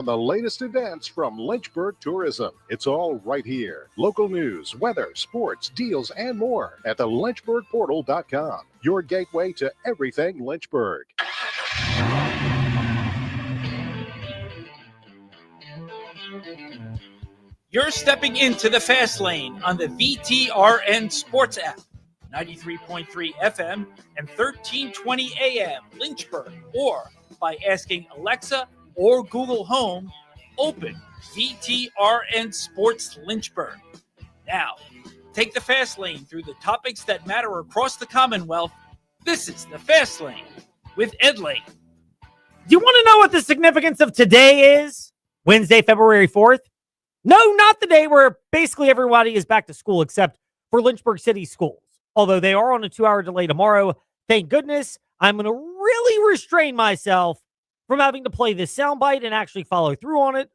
The latest events from Lynchburg Tourism. It's all right here. Local news, weather, sports, deals, and more at the lynchburgportal.com. Your gateway to everything Lynchburg. You're stepping into the fast lane on the VTRN Sports app. 93.3 FM and 1320 AM Lynchburg, or by asking Alexa or Google Home, open VTRN Sports Lynchburg. Now, take the fast lane through the topics that matter across the Commonwealth. This is the Fast Lane with Ed Lane. Do you want to know what the significance of today is? Wednesday, February 4th? No, not the day where basically everybody is back to school except for Lynchburg City schools. Although they are on a 2-hour delay tomorrow. Thank goodness. I'm going to really restrain myself from having to play this soundbite and actually follow through on it.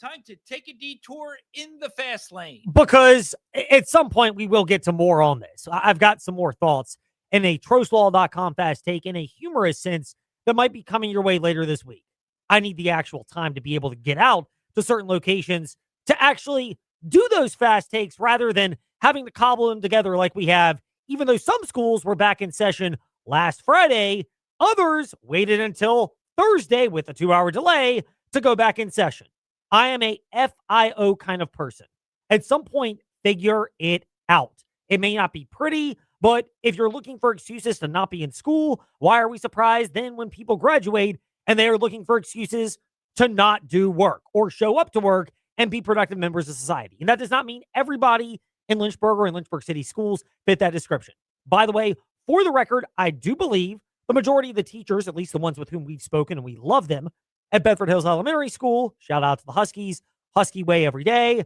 Time to take a detour in the fast lane. Because at some point we will get to more on this. I've got some more thoughts in a TroastLaw.com fast take in a humorous sense that might be coming your way later this week. I need the actual time to be able to get out to certain locations to actually do those fast takes rather than having to cobble them together like we have, even though some schools were back in session last Friday. Others waited until Thursday with a 2-hour delay to go back in session. I am a FIO kind of person. At some point, figure it out. It may not be pretty, but if you're looking for excuses to not be in school, why are we surprised then when people graduate and they are looking for excuses to not do work or show up to work and be productive members of society? And that does not mean everybody in Lynchburg or in Lynchburg City schools fit that description. By the way, for the record, I do believe the majority of the teachers, at least the ones with whom we've spoken and we love them, at Bedford Hills Elementary School, shout out to the Huskies, Husky way every day,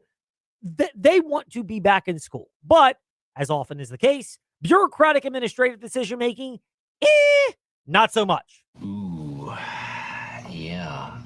they want to be back in school. But, as often is the case, bureaucratic administrative decision-making, not so much. Ooh, yeah.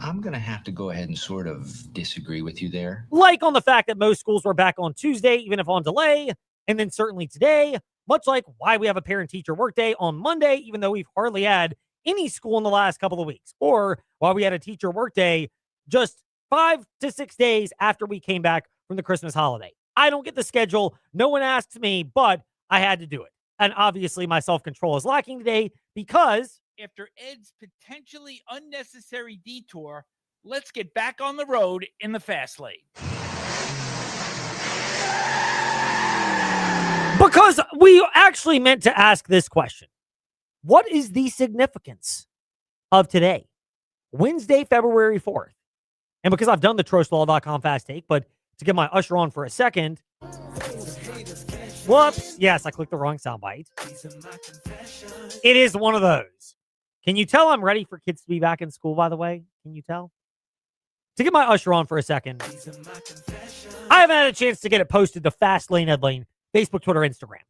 I'm going to have to go ahead and sort of disagree with you there. Like on the fact that most schools were back on Tuesday, even if on delay, and then certainly today, much like why we have a parent-teacher workday on Monday, even though we've hardly had any school in the last couple of weeks, or why we had a teacher workday just 5 to 6 days after we came back from the Christmas holiday. I don't get the schedule. No one asks me, but I had to do it. And obviously my self-control is lacking today because after Ed's potentially unnecessary detour, let's get back on the road in the fast lane. Because we actually meant to ask this question. What is the significance of today, Wednesday, February 4th? And because I've done the TroastLaw.com fast take, but to get my usher on for a second. Whoops. Yes, I clicked the wrong soundbite. It is one of those. Can you tell I'm ready for kids to be back in school, by the way? Can you tell? To get my usher on for a second, I haven't had a chance to get it posted to Fast Lane, Ed Lane, Facebook, Twitter, Instagram.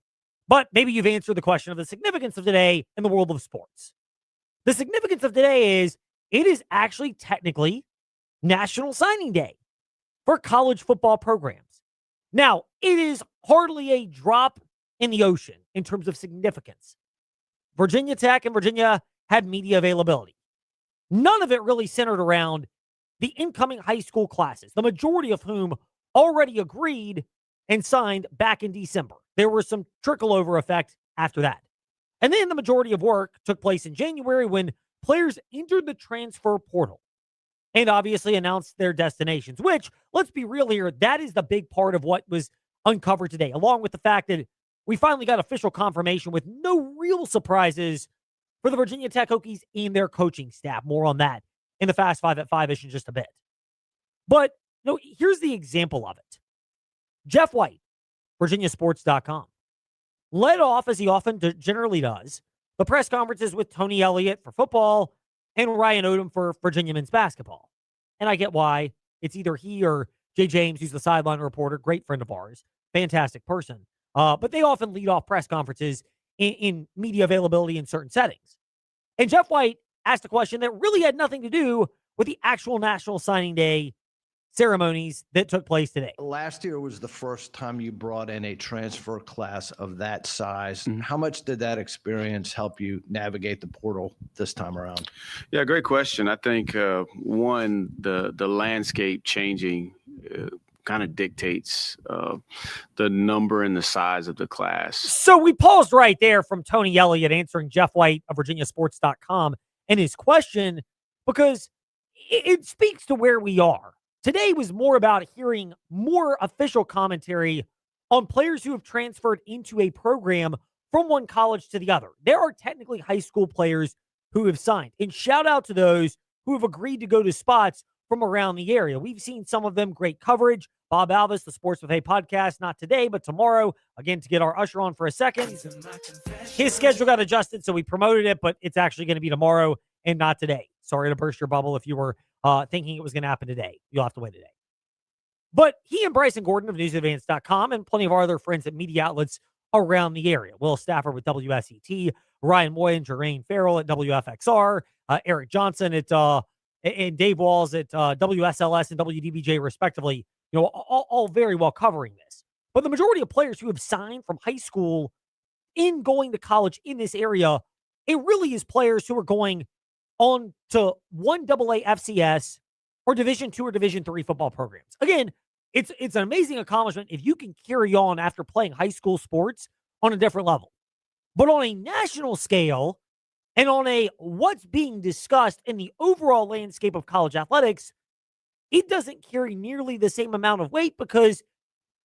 But maybe you've answered the question of the significance of today in the world of sports. The significance of today is it is actually technically National Signing Day for college football programs. Now, it is hardly a drop in the ocean in terms of significance. Virginia Tech and Virginia had media availability. None of it really centered around the incoming high school classes, the majority of whom already agreed and signed back in December. There was some trickle-over effect after that. And then the majority of work took place in January when players entered the transfer portal and obviously announced their destinations, which, let's be real here, that is the big part of what was uncovered today, along with the fact that we finally got official confirmation with no real surprises for the Virginia Tech Hokies and their coaching staff. More on that in the Fast Five at 5-ish in just a bit. But no, here's the example of it. Jeff White, VirginiaSports.com, led off, as he often generally does, the press conferences with Tony Elliott for football and Ryan Odom for Virginia men's basketball. And I get why. It's either he or Jay James, who's the sideline reporter, great friend of ours, fantastic person. But they often lead off press conferences in media availability in certain settings. And Jeff White asked a question that really had nothing to do with the actual National Signing Day ceremonies that took place today. Last year was the first time you brought in a transfer class of that size. How much did that experience help you navigate the portal this time around? Yeah, great question. I think one, the landscape changing kind of dictates the number and the size of the class. So we paused right there from Tony Elliott answering Jeff White of VirginiaSports.com and his question, because it speaks to where we are. Today was more about hearing more official commentary on players who have transferred into a program from one college to the other. There are technically high school players who have signed, and shout out to those who have agreed to go to spots from around the area. We've seen some of them great coverage. Bob Alvis, the Sports with Hay podcast, not today, but tomorrow, again, to get our usher on for a second. His schedule got adjusted, so we promoted it, but it's actually going to be tomorrow and not today. Sorry to burst your bubble if you were thinking it was going to happen today. You'll have to wait today. But he and Bryson Gordon of newsadvance.com and plenty of our other friends at media outlets around the area. Will Stafford with WSET, Ryan Moy and Jermaine Farrell at WFXR, Eric Johnson at and Dave Walls at WSLS and WDBJ respectively. All very well covering this. But the majority of players who have signed from high school in going to college in this area, it really is players who are going on to one AA FCS or Division II or Division III football programs. Again, it's an amazing accomplishment if you can carry on after playing high school sports on a different level. But on a national scale and on a what's being discussed in the overall landscape of college athletics, it doesn't carry nearly the same amount of weight because,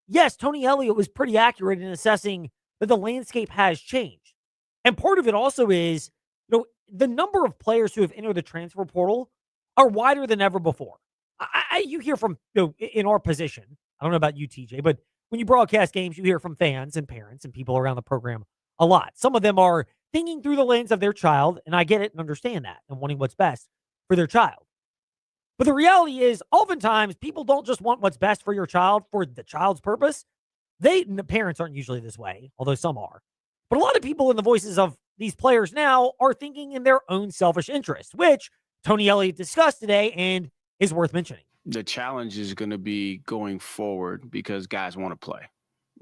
yes, Tony Elliott was pretty accurate in assessing that the landscape has changed. And part of it also is, the number of players who have entered the transfer portal are wider than ever before. You hear from, in our position, I don't know about you, TJ, but when you broadcast games, you hear from fans and parents and people around the program a lot. Some of them are thinking through the lens of their child, and I get it and understand that, and wanting what's best for their child. But the reality is, oftentimes, people don't just want what's best for your child for the child's purpose. The parents aren't usually this way, although some are. But a lot of people in the voices of these players now are thinking in their own selfish interest, which Tony Elliott discussed today and is worth mentioning. The challenge is going to be going forward because guys want to play,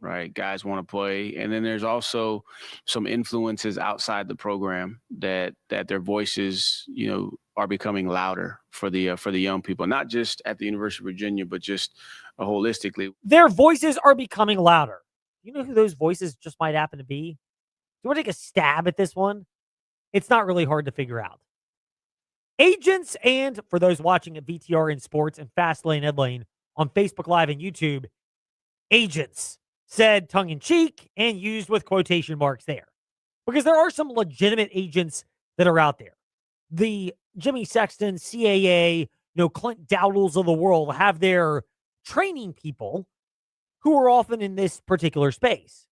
right? Guys want to play. And then there's also some influences outside the program that their voices, are becoming louder for the young people, not just at the University of Virginia, but just holistically. Their voices are becoming louder. You know who those voices just might happen to be? Do you want to take a stab at this one? It's not really hard to figure out. Agents, and for those watching at VTR in Sports and Fastlane Ed Lane on Facebook Live and YouTube, agents said tongue-in-cheek and used with quotation marks there. Because there are some legitimate agents that are out there. The Jimmy Sexton, CAA, Clint Dowdles of the world have their training people who are often in this particular space.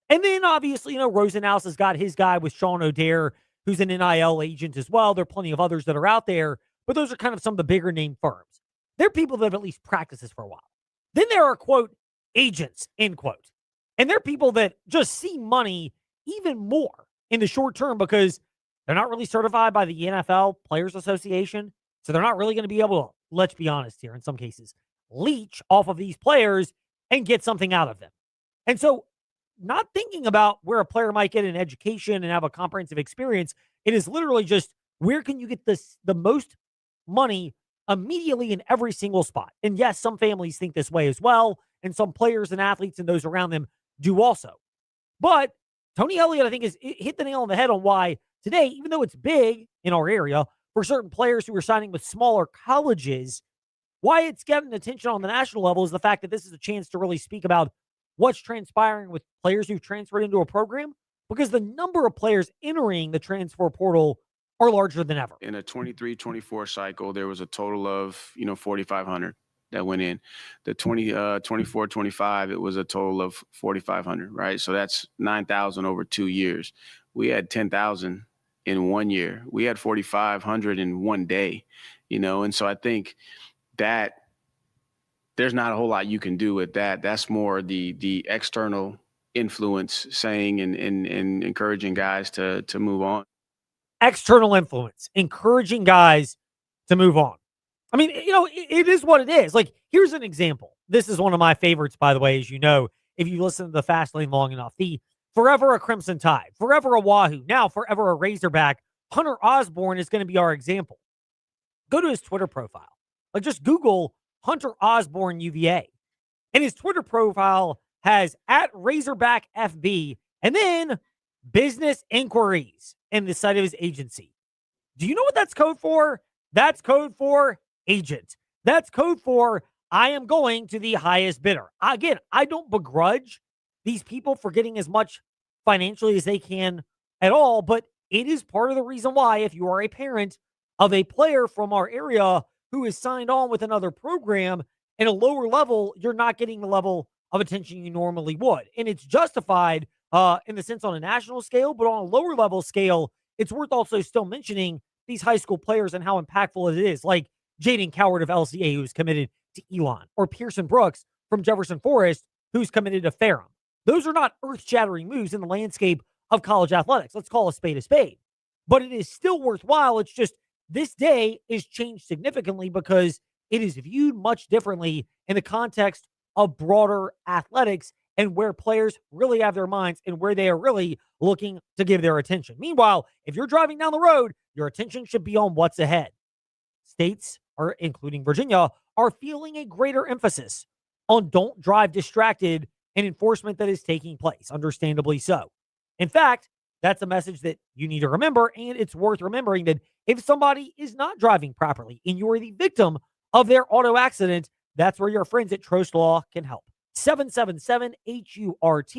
And then obviously, Rosenhaus has got his guy with Sean O'Dare, who's an NIL agent as well. There are plenty of others that are out there, but those are kind of some of the bigger name firms. They're people that have at least practiced this for a while. Then there are, quote, agents, end quote. And they're people that just see money even more in the short term because they're not really certified by the NFL Players Association. So they're not really going to be able to, let's be honest here, in some cases, leech off of these players and get something out of them. And so not thinking about where a player might get an education and have a comprehensive experience, it is literally just where can you get the most money immediately in every single spot. And yes, some families think this way as well, and some players and athletes and those around them do also. But Tony Elliott, I think, has hit the nail on the head on why today, even though it's big in our area, for certain players who are signing with smaller colleges, why it's getting attention on the national level is the fact that this is a chance to really speak about what's transpiring with players who've transferred into a program, because the number of players entering the transfer portal are larger than ever. In a 23-24 cycle, there was a total of, 4,500 that went in. The 24-25, it was a total of 4,500, right? So that's 9,000 over 2 years. We had 10,000 in 1 year. We had 4,500 in 1 day, and so I think that there's not a whole lot you can do with that. That's more the external influence saying and encouraging guys to move on. External influence, encouraging guys to move on. I mean, it is what it is. Like, here's an example. This is one of my favorites, by the way, as you know, if you listen to the Fast Lane long enough. The forever a Crimson Tide, forever a Wahoo, now forever a Razorback. Hunter Osborne is going to be our example. Go to his Twitter profile. Like, just Google Hunter Osborne UVA. And his Twitter profile has at Razorback FB and then business inquiries in the site of his agency. Do you know what that's code for? That's code for agent. That's code for I am going to the highest bidder. Again, I don't begrudge these people for getting as much financially as they can at all, but it is part of the reason why, if you are a parent of a player from our area who is signed on with another program at a lower level, you're not getting the level of attention you normally would. And it's justified in the sense on a national scale, but on a lower level scale, it's worth also still mentioning these high school players and how impactful it is, like Jaden Coward of LCA, who's committed to Elon, or Pearson Brooks from Jefferson Forest, who's committed to Ferrum. Those are not earth-shattering moves in the landscape of college athletics. Let's call a spade a spade. But it is still worthwhile. It's just this day is changed significantly because it is viewed much differently in the context of broader athletics and where players really have their minds and where they are really looking to give their attention. Meanwhile, if you're driving down the road, your attention should be on what's ahead. States, or including Virginia, are feeling a greater emphasis on don't drive distracted and enforcement that is taking place, understandably so. In fact, that's a message that you need to remember, and it's worth remembering that if somebody is not driving properly and you are the victim of their auto accident, that's where your friends at Trost Law can help. 777-HURT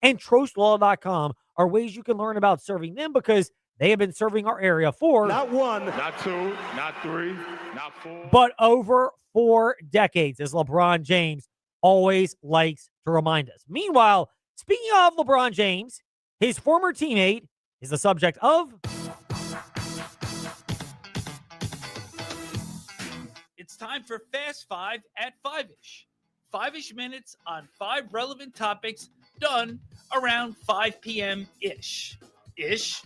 and TrostLaw.com are ways you can learn about serving them because they have been serving our area for not one, not two, not three, not four, but over 4 decades, as LeBron James always likes to remind us. Meanwhile, speaking of LeBron James, his former teammate is the subject of It's time for Fast Five at 5-ish. 5-ish minutes on 5 relevant topics done around 5 p.m.-ish. Ish,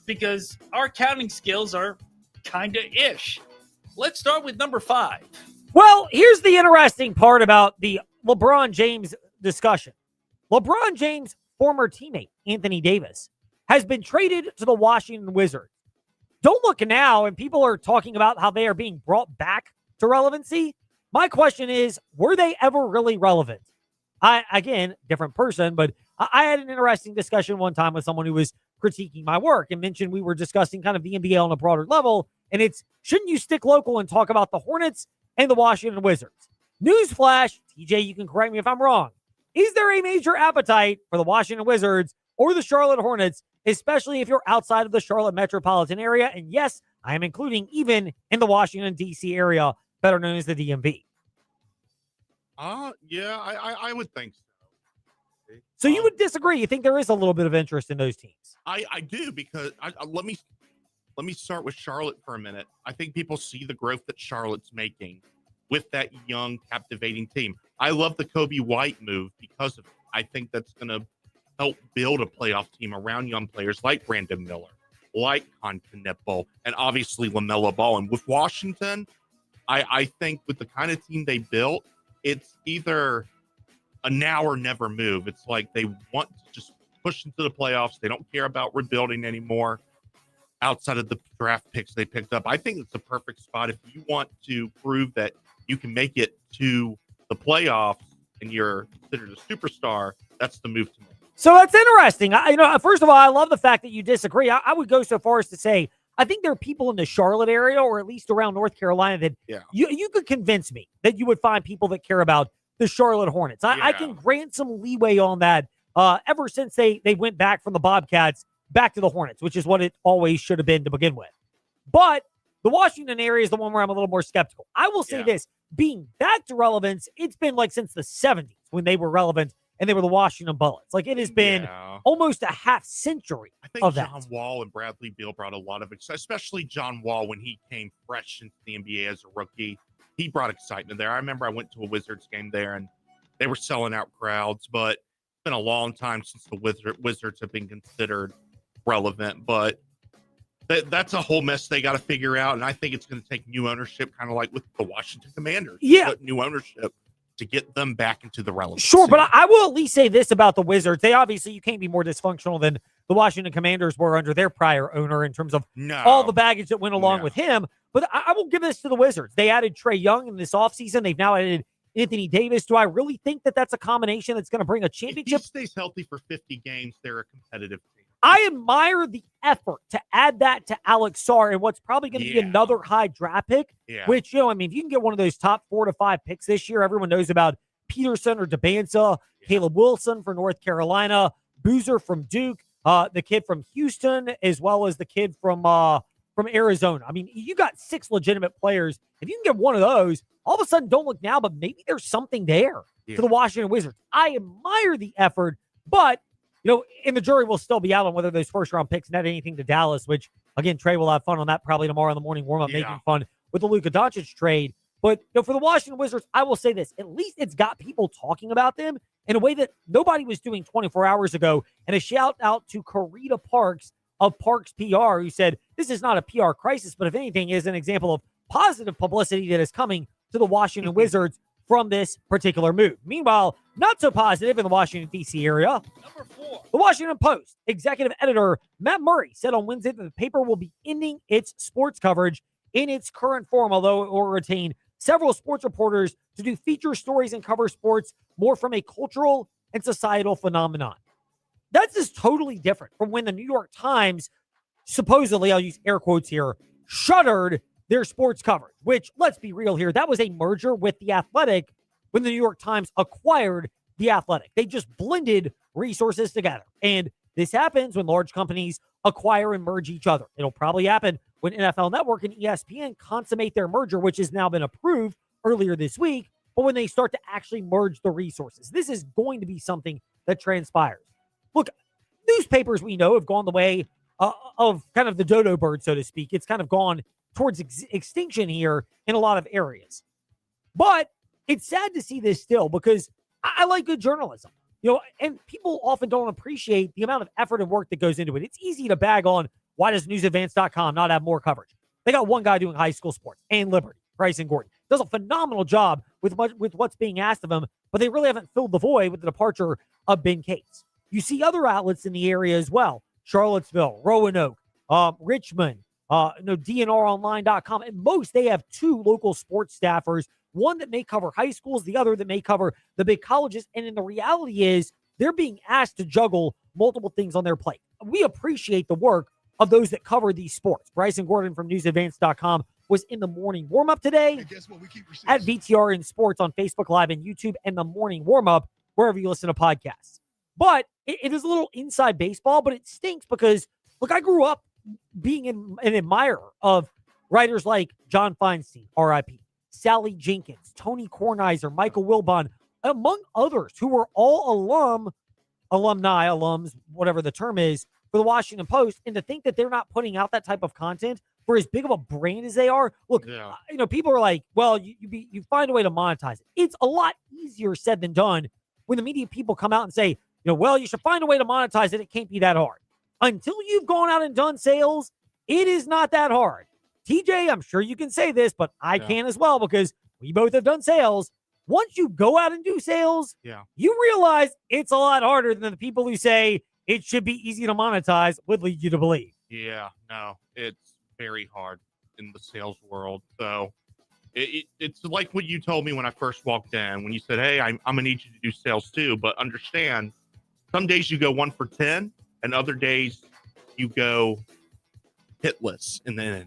because our counting skills are kind of ish. Let's start with number 5. Well, here's the interesting part about the LeBron James discussion. LeBron James' former teammate, Anthony Davis, has been traded to the Washington Wizards. Don't look now, and people are talking about how they are being brought back to relevancy. My question is, were they ever really relevant? Again, different person, but I had an interesting discussion one time with someone who was critiquing my work and mentioned we were discussing kind of the NBA on a broader level, and it's, shouldn't you stick local and talk about the Hornets and the Washington Wizards? Newsflash, TJ, you can correct me if I'm wrong. Is there a major appetite for the Washington Wizards or the Charlotte Hornets, especially if you're outside of the Charlotte metropolitan area? And yes, I am including even in the Washington, D.C. area, better known as the DMV. Yeah, I would think so. So you would disagree? You think there is a little bit of interest in those teams? I do, because let me start with Charlotte for a minute. I think people see the growth that Charlotte's making with that young, captivating team. I love the Kobe White move because of it. I think that's going to help build a playoff team around young players like Brandon Miller, like Con Knipple, and obviously LaMelo Ball. And with Washington, I think with the kind of team they built, it's either a now or never move. It's like they want to just push into the playoffs. They don't care about rebuilding anymore outside of the draft picks they picked up. I think it's the perfect spot if you want to prove that you can make it to the playoffs and you're considered a superstar. That's the move to make. So that's interesting. First of all, I love the fact that you disagree. I would go so far as to say, I think there are people in the Charlotte area or at least around North Carolina that you could convince me that you would find people that care about the Charlotte Hornets. I can grant some leeway on that ever since they went back from the Bobcats back to the Hornets, which is what it always should have been to begin with. But the Washington area is the one where I'm a little more skeptical. I will say this, being back to relevance, it's been like since the 70s when they were relevant and they were the Washington Bullets. Like, it has been almost a half century of that. John Wall and Bradley Beal brought a lot of excitement, especially John Wall when he came fresh into the NBA as a rookie. He brought excitement there. I remember I went to a Wizards game there, and they were selling out crowds, but it's been a long time since the Wizards have been considered relevant. But that's a whole mess they got to figure out. And I think it's going to take new ownership, kind of like with the Washington Commanders. Yeah. New ownership to get them back into the relevance. Sure, but I will at least say this about the Wizards. They obviously, you can't be more dysfunctional than the Washington Commanders were under their prior owner in terms of all the baggage that went along with him. But I will give this to the Wizards. They added Trae Young in this offseason. They've now added Anthony Davis. Do I really think that that's a combination that's going to bring a championship? If he stays healthy for 50 games, they're a competitive team. I admire the effort to add that to Alex Sarr and what's probably going to be another high draft pick, which, you know, I mean, if you can get one of those top 4 to 5 picks this year, everyone knows about Peterson or Debanza, Caleb Wilson for North Carolina, Boozer from Duke, the kid from Houston, as well as the kid from Arizona. I mean, you got 6 legitimate players. If you can get one of those, all of a sudden, don't look now, but maybe there's something there for the Washington Wizards. I admire the effort, but, you know, and the jury will still be out on whether those first-round picks net anything to Dallas, which, again, Trey will have fun on that probably tomorrow in the morning warm-up, making fun with the Luka Doncic trade. But, you know, for the Washington Wizards, I will say this. At least it's got people talking about them in a way that nobody was doing 24 hours ago. And a shout-out to Karita Parks of Parks PR, who said, this is not a PR crisis, but if anything, is an example of positive publicity that is coming to the Washington Wizards from this particular move. Meanwhile, not so positive in the Washington, D.C. area. Number 4. The Washington Post executive editor Matt Murray said on Wednesday that the paper will be ending its sports coverage in its current form, although it will retain several sports reporters to do feature stories and cover sports more from a cultural and societal phenomenon. That's just totally different from when the New York Times supposedly, I'll use air quotes here, shuttered their sports coverage, which, let's be real here, that was a merger with The Athletic when the New York Times acquired The Athletic. They just blended resources together. And this happens when large companies acquire and merge each other. It'll probably happen when NFL Network and ESPN consummate their merger, which has now been approved earlier this week, but when they start to actually merge the resources. This is going to be something that transpires. Look, newspapers we know have gone the way of kind of the dodo bird, so to speak. It's kind of gone towards extinction here in a lot of areas. But it's sad to see this still because I like good journalism. You know, and people often don't appreciate the amount of effort and work that goes into it. It's easy to bag on why does newsadvance.com not have more coverage? They got one guy doing high school sports, and Liberty, Bryson Gordon. Does a phenomenal job with what's being asked of him, but they really haven't filled the void with the departure of Ben Cates. You see other outlets in the area as well. Charlottesville, Roanoke, Richmond, DNRonline.com. And most, they have 2 local sports staffers, one that may cover high schools, the other that may cover the big colleges. And in the reality is they're being asked to juggle multiple things on their plate. We appreciate the work of those that cover these sports. Bryson Gordon from newsadvance.com was in the morning warm-up today at VTR in Sports on Facebook Live and YouTube, and the morning warm-up wherever you listen to podcasts. But it is a little inside baseball, but it stinks because, look, I grew up being an admirer of writers like John Feinstein, R.I.P., Sally Jenkins, Tony Kornheiser, Michael Wilbon, among others who were all alums, whatever the term is, for the Washington Post. And to think that they're not putting out that type of content for as big of a brand as they are. Look, you know, people are like, well, you find a way to monetize it. It's a lot easier said than done when the media people come out and say, you know, well, you should find a way to monetize it. It can't be that hard. Until you've gone out and done sales, it is not that hard. TJ, I'm sure you can say this, but I can as well because we both have done sales. Once you go out and do sales, you realize it's a lot harder than the people who say it should be easy to monetize would lead you to believe. Yeah, no, it's very hard in the sales world. So it's like what you told me when I first walked in, when you said, hey, I'm going to need you to do sales too, but understand some days you go 1 for 10 and other days you go hitless in the end.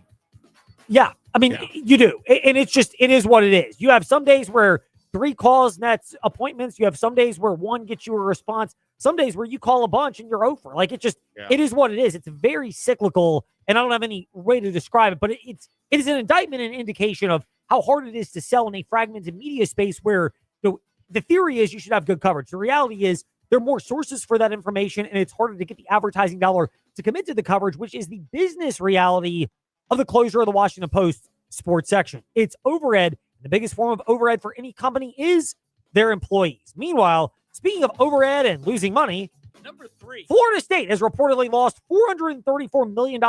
Yeah, I mean, you do. And it's just, it is what it is. You have some days where 3 calls nets appointments. You have some days where 1 gets you a response. Some days where you call a bunch and you're over. Like, it is what it is. It's very cyclical, and I don't have any way to describe it, but it is an indictment and indication of how hard it is to sell in a fragmented media space where the theory is you should have good coverage. The reality is there are more sources for that information, and it's harder to get the advertising dollar to commit to the coverage, which is the business reality of the closure of the Washington Post sports section. It's overhead. The biggest form of overhead for any company is their employees. Meanwhile, speaking of overhead and losing money, Number 3. Florida State has reportedly lost $434 million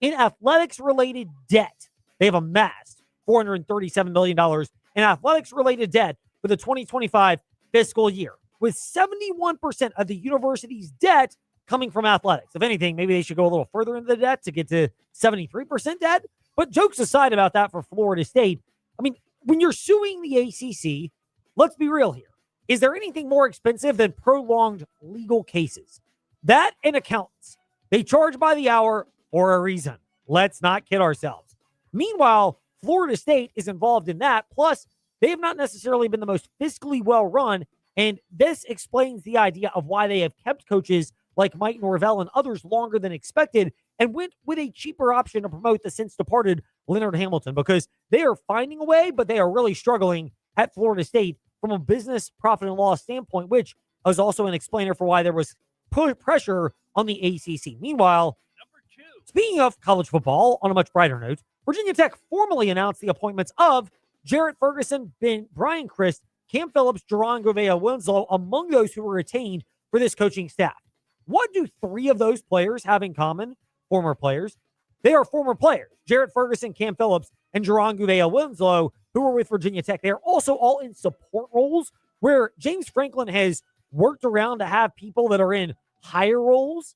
in athletics-related debt. They have amassed $437 million in athletics-related debt for the 2025 fiscal year, with 71% of the university's debt coming from athletics. If anything, maybe they should go a little further into the debt to get to 73% debt. But jokes aside about that for Florida State, I mean, when you're suing the ACC, let's be real here. Is there anything more expensive than prolonged legal cases? That and accountants. They charge by the hour for a reason. Let's not kid ourselves. Meanwhile, Florida State is involved in that. Plus, they have not necessarily been the most fiscally well run. And this explains the idea of why they have kept coaches like Mike Norvell and others longer than expected and went with a cheaper option to promote the since departed Leonard Hamilton, because they are finding a way, but they are really struggling at Florida State from a business profit and loss standpoint, which was also an explainer for why there was pressure on the ACC. Meanwhile, speaking of college football, on a much brighter note, Virginia Tech formally announced the appointments of Jarrett Ferguson, Brian Christ, Cam Phillips, Jerron Govea-Winslow among those who were retained for this coaching staff. What do three of those players have in common? Former players. They are former players. Jarrett Ferguson, Cam Phillips, and Jerron Govea-Winslow, who were with Virginia Tech. They are also all in support roles where James Franklin has worked around to have people that are in higher roles,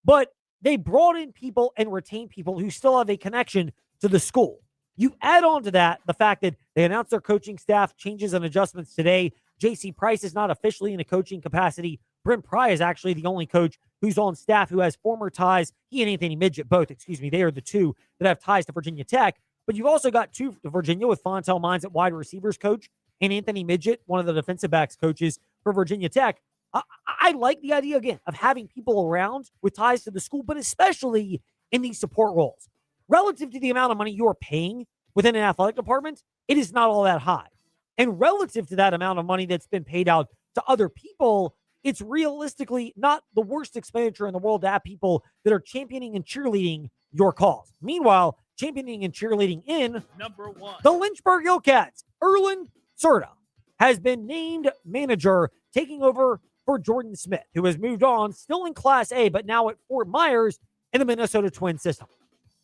but they brought in people and retained people who still have a connection to the school. You add on to that the fact that they announced their coaching staff changes and adjustments today. J.C. Price is not officially in a coaching capacity. Brent Pry is actually the only coach who's on staff who has former ties. He and Anthony Midget both, they are the two that have ties to Virginia Tech. But you've also got two to Virginia with Fontel Mines at wide receivers coach and Anthony Midget, one of the defensive backs coaches for Virginia Tech. I like the idea, again, of having people around with ties to the school, but especially in these support roles. Relative to the amount of money you are paying within an athletic department, it is not all that high. And relative to that amount of money that's been paid out to other people, it's realistically not the worst expenditure in the world to have people that are championing and cheerleading your cause. Meanwhile, championing and cheerleading in number one, the Lynchburg Hillcats, Erlen Serta has been named manager, taking over for Jordan Smith, who has moved on, still in Class A, but now at Fort Myers in the Minnesota Twins system.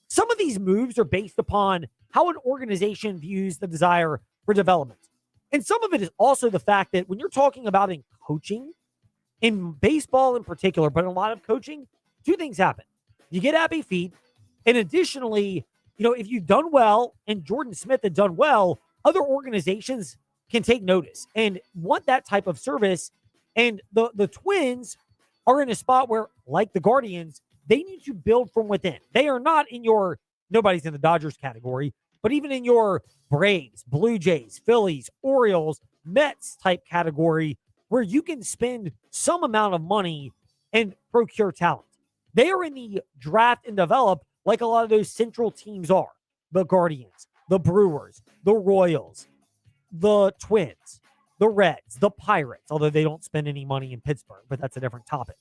Some of these moves are based upon how an organization views the desire for development. And some of it is also the fact that when you're talking about in coaching, in baseball in particular, but in a lot of coaching, two things happen. You get happy feet, and additionally, if you've done well and Jordan Smith had done well, other organizations can take notice and want that type of service. And the Twins are in a spot where, like the Guardians, they need to build from within. They are not in your, nobody's in the Dodgers category, but even in your Braves, Blue Jays, Phillies, Orioles, Mets type category, where you can spend some amount of money and procure talent. They are in the draft and develop like a lot of those central teams are. The Guardians, the Brewers, the Royals, the Twins, the Reds, the Pirates, although they don't spend any money in Pittsburgh, but that's a different topic.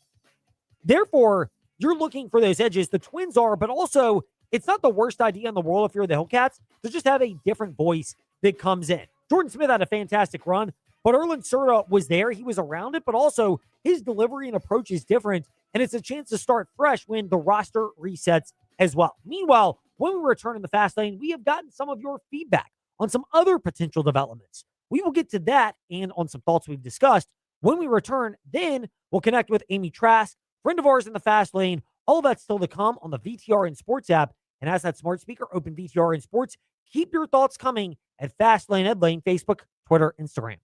Therefore, you're looking for those edges. The Twins are, but also it's not the worst idea in the world if you're the Hillcats to just have a different voice that comes in. Jordan Smith had a fantastic run, but Erlen Serta was there. He was around it, but also his delivery and approach is different, and it's a chance to start fresh when the roster resets as well. Meanwhile, when we return in the Fast Lane, we have gotten some of your feedback on some other potential developments. We will get to that and on some thoughts we've discussed. When we return, then we'll connect with Amy Trask, friend of ours in the Fast Lane. All of that's still to come on the VTRN Sports app. And as that smart speaker, open VTRN Sports. Keep your thoughts coming at Fast Lane Ed Lane, Facebook, Twitter, Instagram.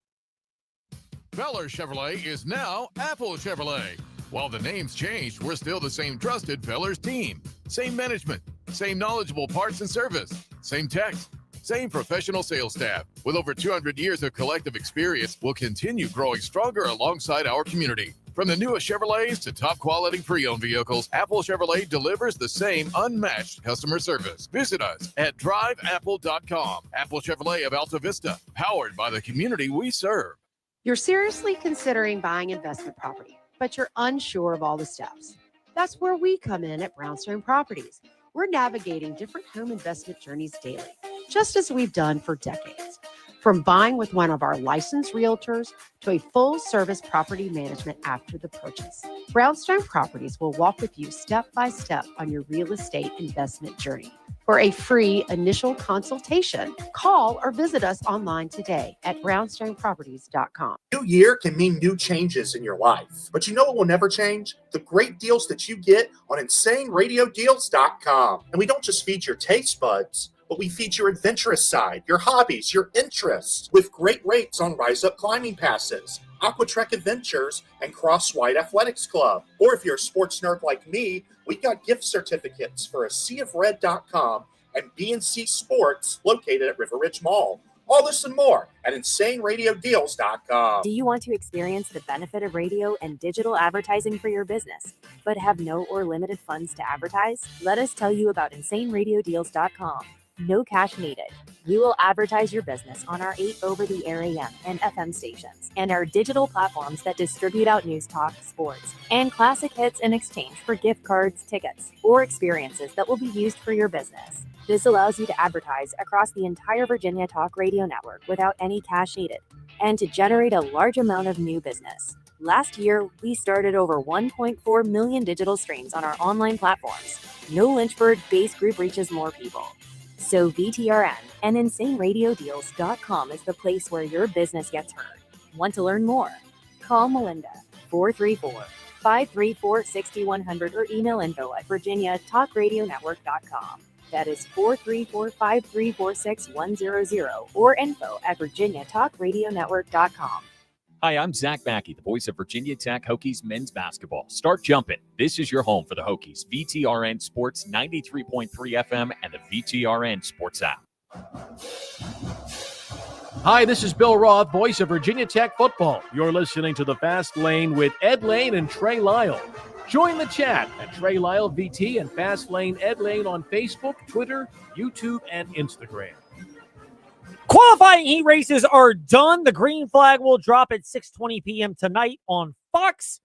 Feller Chevrolet is now Apple Chevrolet. While the name's changed, we're still the same trusted Feller's team. Same management, same knowledgeable parts and service, same techs, same professional sales staff. With over 200 years of collective experience, we'll continue growing stronger alongside our community. From the newest Chevrolets to top quality pre-owned vehicles, Apple Chevrolet delivers the same unmatched customer service. Visit us at driveapple.com. Apple Chevrolet of Alta Vista, powered by the community we serve. You're seriously considering buying investment property, but you're unsure of all the steps. That's where we come in at Brownstone Properties. We're navigating different home investment journeys daily, just as we've done for decades. From buying with one of our licensed realtors to a full-service property management after the purchase, Brownstone Properties will walk with you step by step on your real estate investment journey. For a free initial consultation, call or visit us online today at brownstoneproperties.com. New year can mean new changes in your life, but you know what will never change? The great deals that you get on InsaneRadioDeals.com. And we don't just feed your taste buds, but we feed your adventurous side, your hobbies, your interests, with great rates on Rise Up climbing passes, Aquatrek Adventures, and Cross White Athletics Club. Or if you're a sports nerd like me, we got gift certificates for a seaofred.com and BNC Sports located at River Ridge Mall. All this and more at InsaneRadioDeals.com. Do you want to experience the benefit of radio and digital advertising for your business, but have no or limited funds to advertise? Let us tell you about InsaneRadioDeals.com. No cash needed. We will advertise your business on our 8 over-the-air AM and FM stations and our digital platforms that distribute out news talk, sports, and classic hits in exchange for gift cards, tickets, or experiences that will be used for your business. This allows you to advertise across the entire Virginia Talk Radio network without any cash needed and to generate a large amount of new business. Last year, we started over 1.4 million digital streams on our online platforms. No Lynchburg base group reaches more people. So VTRN and InsaneRadioDeals.com is the place where your business gets heard. Want to learn more? Call Melinda 434-534-6100 or email info@VirginiaTalkRadioNetwork.com. That is 434-534-6100 or info@VirginiaTalkRadioNetwork.com. Hi, I'm Zach Mackey, the voice of Virginia Tech Hokies men's basketball. Start jumping. This is your home for the Hokies. VTRN Sports 93.3 FM and the VTRN Sports app. Hi, this is Bill Roth, voice of Virginia Tech football. You're listening to The Fast Lane with Ed Lane and Trey Lyle. Join the chat at Trey Lyle VT and Fast Lane Ed Lane on Facebook, Twitter, YouTube, and Instagram. Qualifying heat races are done. The green flag will drop at 6:20 p.m. tonight on Fox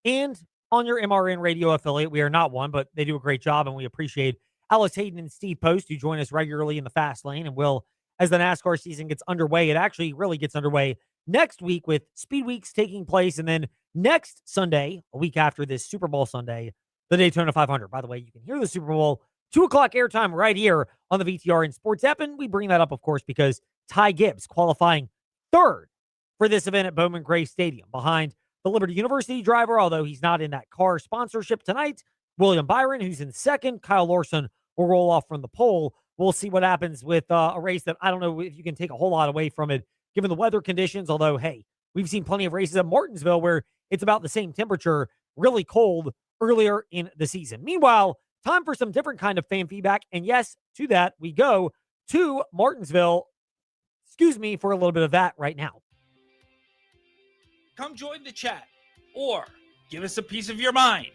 and on your MRN radio affiliate. We are not one, but they do a great job, and we appreciate Alex Hayden and Steve Post, who join us regularly in the Fast Lane and will, as the NASCAR season gets underway. It actually really gets underway next week with Speed Weeks taking place, and then next Sunday, a week after this Super Bowl Sunday, the Daytona 500. By the way, you can hear the Super Bowl 2 o'clock airtime right here on the VTRN Sports app. And we bring that up, of course, because Ty Gibbs qualifying third for this event at Bowman Gray Stadium behind the Liberty University driver, although he's not in that car sponsorship tonight. William Byron, who's in second. Kyle Larson will roll off from the pole. We'll see what happens with a race that I don't know if you can take a whole lot away from it, given the weather conditions. Although, hey, we've seen plenty of races at Martinsville where it's about the same temperature, really cold earlier in the season. Meanwhile, time for some different kind of fan feedback. And yes, to that, we go to Martinsville. Excuse me for a little bit of that right now. Come join the chat or give us a piece of your mind.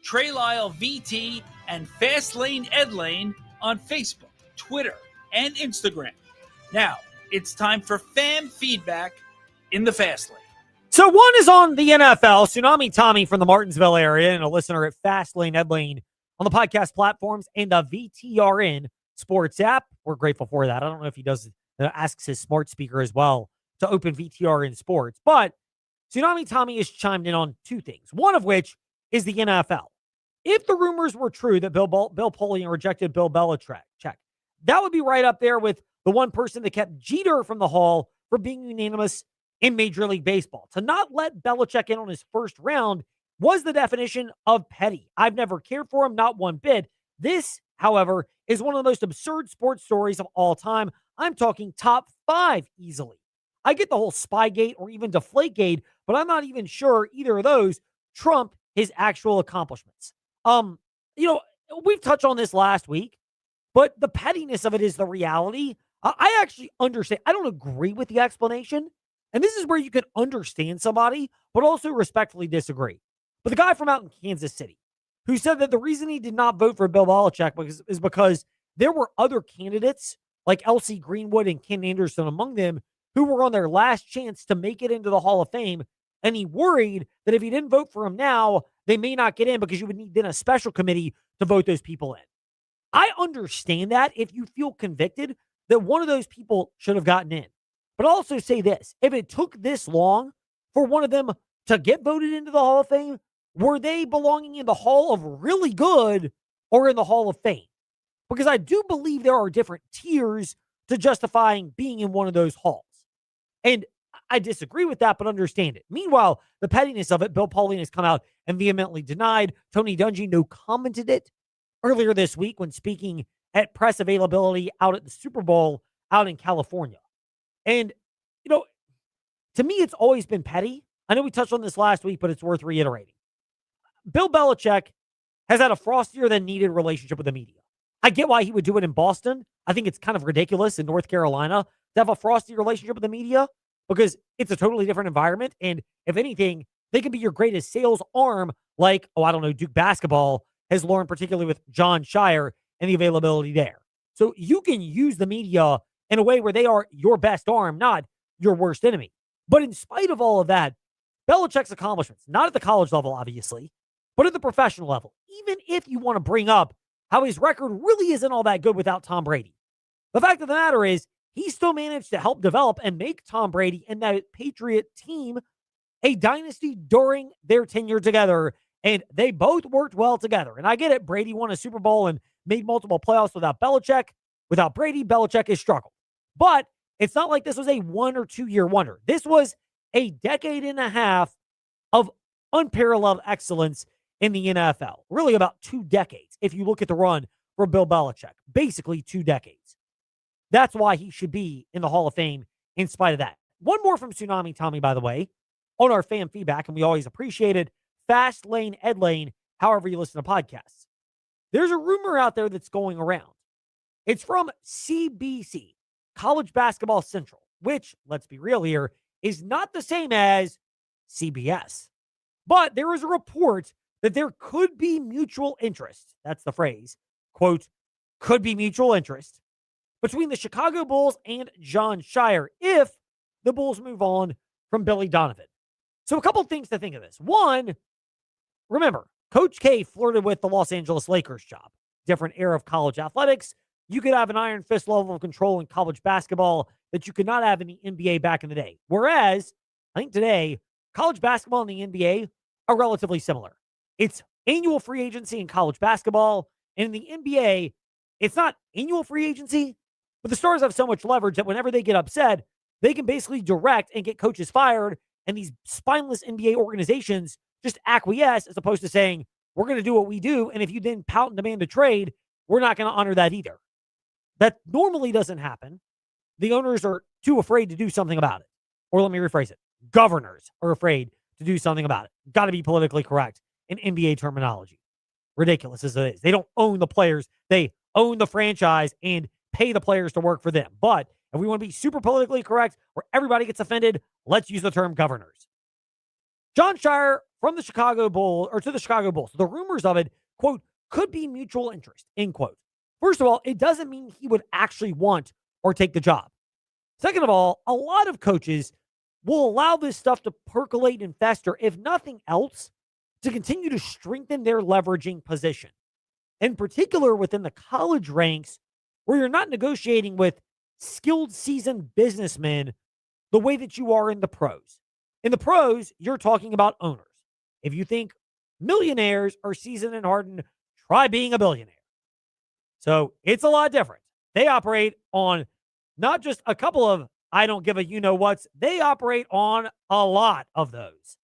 Trey Lyle VT and Fastlane Ed Lane on Facebook, Twitter, and Instagram. Now, it's time for fan feedback in the Fastlane. So one is on the NFL, Tsunami Tommy from the Martinsville area, and a listener at Fastlane Ed Lane on the podcast platforms and the VTRN Sports app. We're grateful for that. I don't know if he does asks his smart speaker as well to open VTRN Sports, but Tsunami Tommy has chimed in on 2 things. One of which is the NFL. If the rumors were true that Bill Polian rejected Bill Belichick, that would be right up there with the one person that kept Jeter from the Hall for being unanimous in Major League Baseball. To not let Belichick in on his first round was the definition of petty. I've never cared for him, not one bit. This, however, is one of the most absurd sports stories of all time. I'm talking top 5 easily. I get the whole Spygate or even Deflategate, but I'm not even sure either of those trump his actual accomplishments. We've touched on this last week, but the pettiness of it is the reality. I actually understand. I don't agree with the explanation. And this is where you can understand somebody, but also respectfully disagree. But the guy from out in Kansas City who said that the reason he did not vote for Bill Belichick is because there were other candidates like L.C. Greenwood and Ken Anderson among them who were on their last chance to make it into the Hall of Fame. And he worried that if he didn't vote for him now, they may not get in because you would need then a special committee to vote those people in. I understand that if you feel convicted that one of those people should have gotten in. But I'll also say this. If it took this long for one of them to get voted into the Hall of Fame, were they belonging in the Hall of Really Good or in the Hall of Fame? Because I do believe there are different tiers to justifying being in one of those halls. And I disagree with that, but understand it. Meanwhile, the pettiness of it, Bill Pauline has come out and vehemently denied. Tony Dungy no commented it earlier this week when speaking at press availability out at the Super Bowl out in California. And, to me, it's always been petty. I know we touched on this last week, but it's worth reiterating. Bill Belichick has had a frostier than needed relationship with the media. I get why he would do it in Boston. I think it's kind of ridiculous in North Carolina to have a frosty relationship with the media because it's a totally different environment. And if anything, they can be your greatest sales arm, like, Duke basketball has learned, particularly with John Shire and the availability there. So you can use the media in a way where they are your best arm, not your worst enemy. But in spite of all of that, Belichick's accomplishments, not at the college level, obviously, but at the professional level, even if you want to bring up how his record really isn't all that good without Tom Brady, the fact of the matter is he still managed to help develop and make Tom Brady and that Patriot team a dynasty during their tenure together, and they both worked well together. And I get it. Brady won a Super Bowl and made multiple playoffs without Belichick. Without Brady, Belichick has struggled. But it's not like this was a 1 or 2 year wonder. This was a decade and a half of unparalleled excellence in the NFL. Really about 2 decades, if you look at the run for Bill Belichick. Basically 2 decades. That's why he should be in the Hall of Fame in spite of that. One more from Tsunami Tommy, by the way, on our fan feedback, and we always appreciate it. Fast Lane, Ed Lane, however you listen to podcasts. There's a rumor out there that's going around. It's from CBC, College Basketball Central, which, let's be real here, is not the same as CBS. But there is a report that there could be mutual interest. That's the phrase. Quote, could be mutual interest between the Chicago Bulls and John Shire if the Bulls move on from Billy Donovan. So a couple things to think of this. One, remember, Coach K flirted with the Los Angeles Lakers job. Different era of college athletics. You could have an iron fist level of control in college basketball that you could not have in the NBA back in the day. Whereas, I think today, college basketball and the NBA are relatively similar. It's annual free agency in college basketball. And in the NBA, it's not annual free agency, but the stars have so much leverage that whenever they get upset, they can basically direct and get coaches fired. And these spineless NBA organizations just acquiesce as opposed to saying, we're going to do what we do. And if you then pout and demand a trade, we're not going to honor that either. That normally doesn't happen. The owners are too afraid to do something about it. Or let me rephrase it. Governors are afraid to do something about it. Got to be politically correct in NBA terminology. Ridiculous as it is. They don't own the players. They own the franchise and pay the players to work for them. But if we want to be super politically correct where everybody gets offended, let's use the term governors. John Shire from the Chicago Bulls, or to the Chicago Bulls. The rumors of it, quote, could be mutual interest, end quote. First of all, it doesn't mean he would actually want or take the job. Second of all, a lot of coaches will allow this stuff to percolate and fester, if nothing else, to continue to strengthen their leveraging position. In particular, within the college ranks, where you're not negotiating with skilled, seasoned businessmen the way that you are in the pros. In the pros, you're talking about owners. If you think millionaires are seasoned and hardened, try being a billionaire. So it's a lot different. They operate on not just a couple of I don't give a you-know-whats. They operate on a lot of those.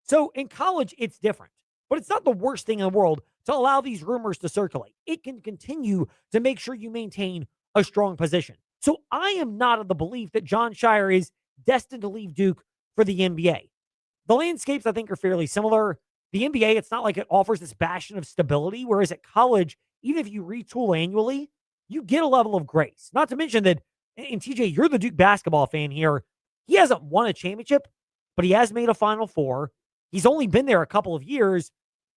So in college, it's different. But it's not the worst thing in the world to allow these rumors to circulate. It can continue to make sure you maintain a strong position. So I am not of the belief that John Shire is destined to leave Duke for the NBA. The landscapes, I think, are fairly similar. The NBA, it's not like it offers this bastion of stability, whereas at college, even if you retool annually, you get a level of grace. Not to mention that, and TJ, you're the Duke basketball fan here. He hasn't won a championship, but he has made a Final Four. He's only been there a couple of years.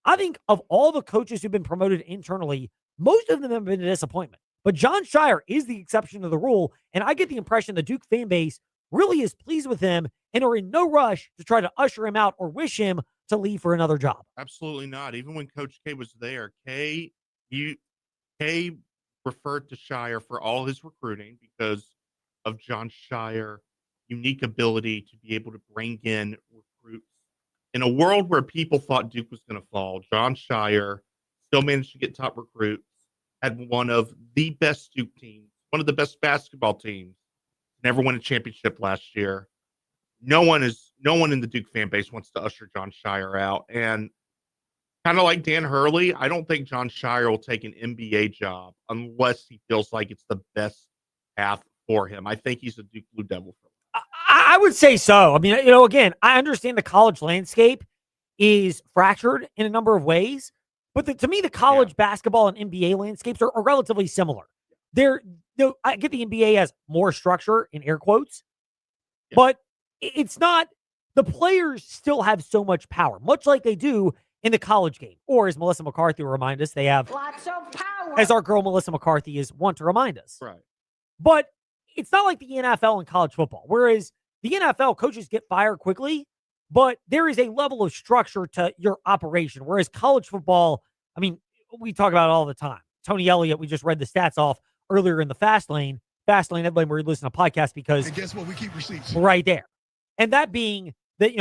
I think of all the coaches who've been promoted internally, most of them have been a disappointment. But John Shire is the exception to the rule, and I get the impression the Duke fan base really is pleased with him and are in no rush to try to usher him out or wish him to leave for another job. Absolutely not. Even when Coach K was there, K referred to Shire for all his recruiting because of John Shire, unique ability to be able to bring in recruits. In a world where people thought Duke was going to fall, John Shire still managed to get top recruits, had one of the best Duke teams, one of the best basketball teams, never won a championship last year. No one in the Duke fan base wants to usher John Shire out. And kind of like Dan Hurley, I don't think John Shire will take an NBA job unless he feels like it's the best path for him. I think he's a Duke Blue Devil. I would say so. I mean, again, I understand the college landscape is fractured in a number of ways, but to me, the college basketball and NBA landscapes are relatively similar. I get the NBA has more structure in air quotes, but it's not. The players still have so much power, much like they do in the college game. Or as Melissa McCarthy will remind us, they have lots of power. As our girl Melissa McCarthy is want to remind us. Right. But it's not like the NFL and college football, whereas the NFL coaches get fired quickly, but there is a level of structure to your operation. Whereas college football, I mean, we talk about it all the time. Tony Elliott, we just read the stats off earlier in the Fast Lane headline where you listen to podcasts because and guess what? We keep receipts. Right there. And that being that,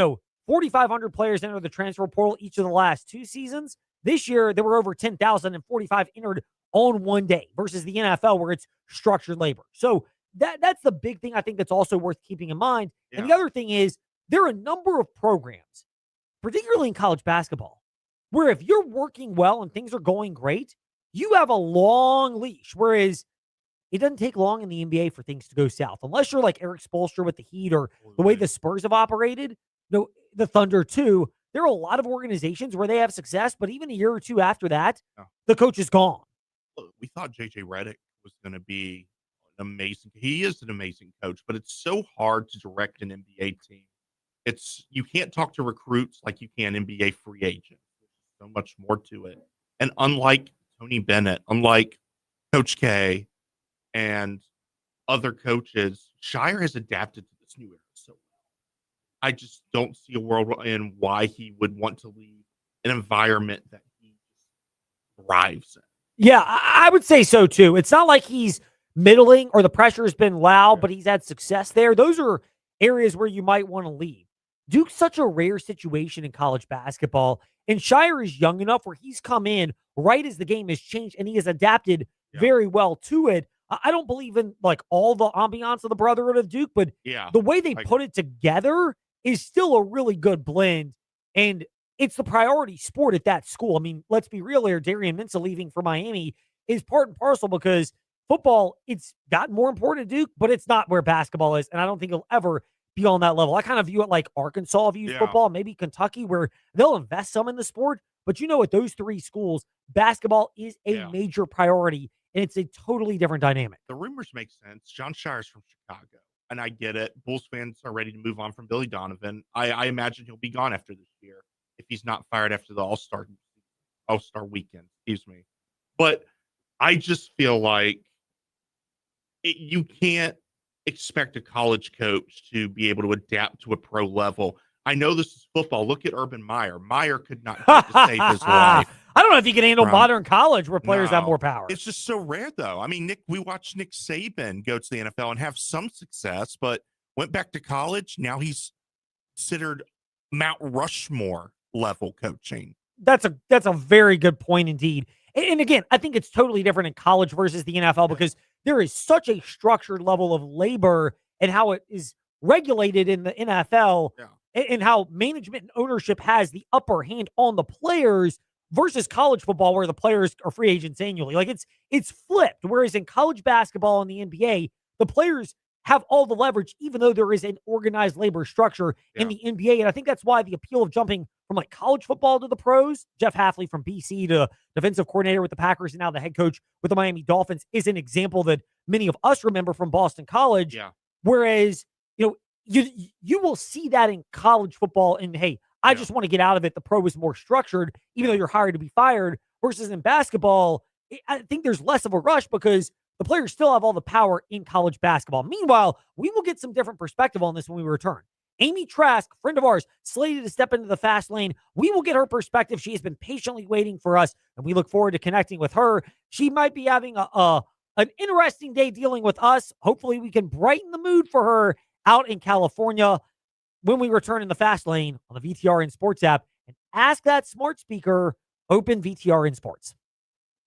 4,500 players entered the transfer portal each of the last 2 seasons. This year, there were over 10,000 and 45 entered on one day versus the NFL where it's structured labor. So that's the big thing I think that's also worth keeping in mind. Yeah. And the other thing is there are a number of programs, particularly in college basketball, where if you're working well and things are going great, you have a long leash. Whereas it doesn't take long in the NBA for things to go south. Unless you're like Eric Spoelstra with the Heat or the way the Spurs have operated, the Thunder too. There are a lot of organizations where they have success, but even a year or two after that, the coach is gone. We thought JJ Redick was going to be he is an amazing coach, but it's so hard to direct an NBA team. You can't talk to recruits like you can NBA free agents. There's so much more to it. And unlike Tony Bennett, unlike Coach K and other coaches, Shire has adapted to this new era so well. I just don't see a world in why he would want to leave an environment that he thrives in. Yeah, I would say so too. It's not like he's middling or the pressure has been loud, but he's had success there. Those are areas where you might want to leave. Duke's such a rare situation in college basketball, and Shire is young enough where he's come in right as the game has changed, and he has adapted very well to it. I don't believe in like all the ambiance of the Brotherhood of Duke, but the way they put it together is still a really good blend, and it's the priority sport at that school. I mean, let's be real here. Darian Mensah leaving for Miami is part and parcel because football, it's gotten more important to Duke, but it's not where basketball is, and I don't think it'll ever be on that level. I kind of view it like Arkansas views football, maybe Kentucky, where they'll invest some in the sport, but at those 3 schools, basketball is a major priority, and it's a totally different dynamic. The rumors make sense. John Shire's from Chicago, and I get it. Bulls fans are ready to move on from Billy Donovan. I imagine he'll be gone after this year if he's not fired after the All-Star weekend, But I just feel like you can't expect a college coach to be able to adapt to a pro level. I know this is football. Look at Urban Meyer. Meyer could not do it to save his life. I don't know if you can handle modern college where players have more power. It's just so rare, though. I mean, we watched Nick Saban go to the NFL and have some success, but went back to college. Now he's considered Mount Rushmore level coaching. That's a very good point indeed. And again, I think it's totally different in college versus the NFL because there is such a structured level of labor and how it is regulated in the NFL and how management and ownership has the upper hand on the players versus college football where the players are free agents annually. Like it's flipped. Whereas in college basketball and the NBA, the players have all the leverage, even though there is an organized labor structure in the NBA. And I think that's why the appeal of jumping from like college football to the pros, Jeff Hafley from BC to defensive coordinator with the Packers and now the head coach with the Miami Dolphins is an example that many of us remember from Boston College. Yeah. Whereas, you will see that in college football and hey, I just want to get out of it. The pro is more structured, even though you're hired to be fired versus in basketball. I think there's less of a rush because the players still have all the power in college basketball. Meanwhile, we will get some different perspective on this when we return. Amy Trask, friend of ours, slated to step into the fast lane. We will get her perspective. She has been patiently waiting for us, and we look forward to connecting with her. She might be having a an interesting day dealing with us. Hopefully we can brighten the mood for her out in California when we return in the Fast Lane on the VTRN Sports app. And ask that smart speaker, open VTRN Sports.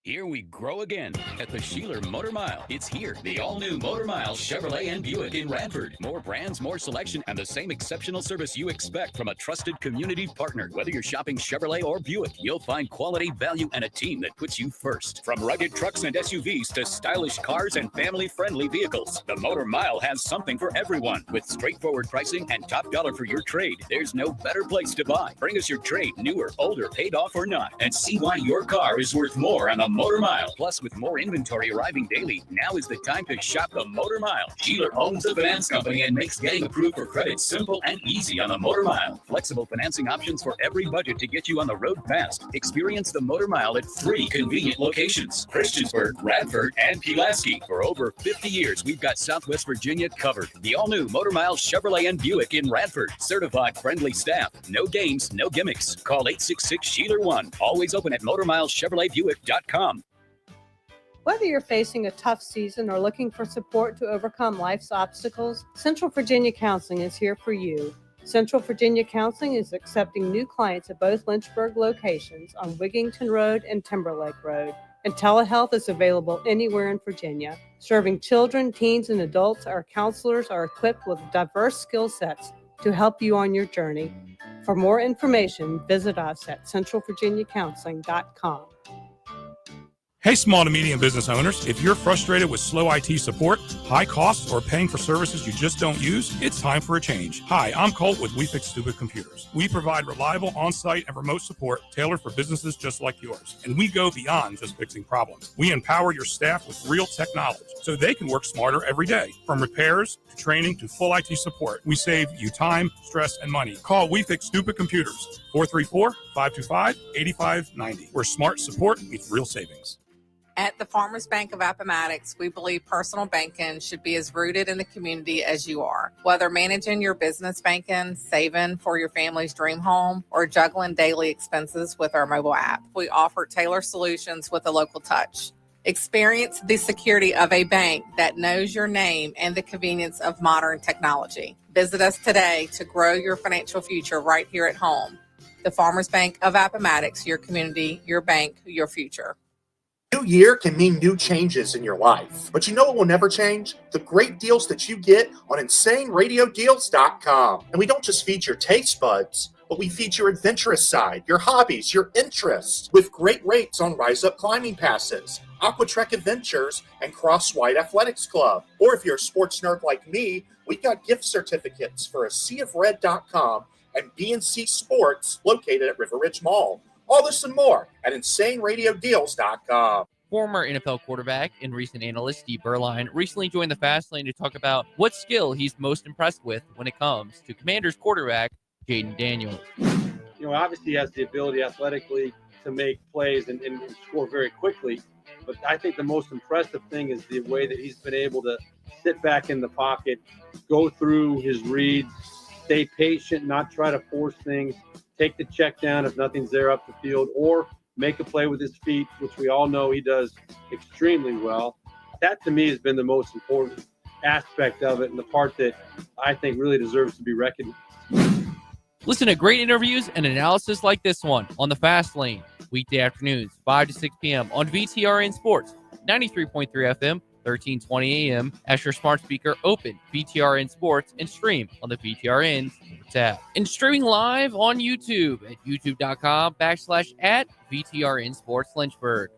Here we grow again at the Sheeler Motor Mile. It's here, the all-new Motor Mile Chevrolet and Buick in Radford. More brands, more selection, and the same exceptional service you expect from a trusted community partner. Whether you're shopping Chevrolet or Buick, you'll find quality, value, and a team that puts you first. From rugged trucks and SUVs to stylish cars and family-friendly vehicles, the Motor Mile has something for everyone. With straightforward pricing and top dollar for your trade, there's no better place to buy. Bring us your trade, newer, older, paid off or not, and see why your car is worth more on the Motor Mile. Plus, with more inventory arriving daily, now is the time to shop the Motor Mile. Sheeler owns the finance company and makes getting approved for credit simple and easy on the Motor Mile. Flexible financing options for every budget to get you on the road fast. Experience the Motor Mile at 3 convenient locations: Christiansburg, Radford, and Pulaski. For over 50 years, we've got Southwest Virginia covered. The all-new Motor Mile Chevrolet and Buick in Radford. Certified friendly staff. No games, no gimmicks. Call 866-SHEELER1. Always open at MotorMileChevroletBuick.com. Whether you're facing a tough season or looking for support to overcome life's obstacles, Central Virginia Counseling is here for you. Central Virginia Counseling is accepting new clients at both Lynchburg locations on Wigington Road and Timberlake Road. And telehealth is available anywhere in Virginia. Serving children, teens, and adults, our counselors are equipped with diverse skill sets to help you on your journey. For more information, visit us at centralvirginiacounseling.com. Hey, small to medium business owners, if you're frustrated with slow IT support, high costs, or paying for services you just don't use, it's time for a change. Hi, I'm Colt with We Fix Stupid Computers. We provide reliable on-site and remote support tailored for businesses just like yours. And we go beyond just fixing problems. We empower your staff with real tech knowledge so they can work smarter every day. From repairs to training to full IT support, we save you time, stress, and money. Call We Fix Stupid Computers, 434-525-8590, where smart support meets real savings. At the Farmers Bank of Appomattox, we believe personal banking should be as rooted in the community as you are. Whether managing your business banking, saving for your family's dream home, or juggling daily expenses with our mobile app, we offer tailored solutions with a local touch. Experience the security of a bank that knows your name and the convenience of modern technology. Visit us today to grow your financial future right here at home. The Farmers Bank of Appomattox, your community, your bank, your future. New year can mean new changes in your life, but you know what will never change? The great deals that you get on InsaneRadioDeals.com. And we don't just feed your taste buds, but we feed your adventurous side, your hobbies, your interests, with great rates on Rise Up Climbing Passes, Aquatrek Adventures, and Cross-White Athletics Club. Or if you're a sports nerd like me, we've got gift certificates for a SeaofRed.com and BNC Sports located at River Ridge Mall. All this and more at InsaneRadioDeals.com. Former NFL quarterback and recent analyst Steve Berline recently joined the Fast Lane to talk about what skill he's most impressed with when it comes to Commanders quarterback Jaden Daniels. Obviously he has the ability athletically to make plays and score very quickly, but I think the most impressive thing is the way that he's been able to sit back in the pocket, go through his reads, stay patient, not try to force things, take the check down if nothing's there up the field, or make a play with his feet, which we all know he does extremely well. That, to me, has been the most important aspect of it and the part that I think really deserves to be recognized. Listen to great interviews and analysis like this one on the Fast Lane, weekday afternoons, 5 to 6 p.m. on VTRN Sports, 93.3 FM, 1320 AM. As your smart speaker, open VTRN Sports and stream on the VTRN Sports app. And streaming live on YouTube at youtube.com/@VTRN Sports Lynchburg.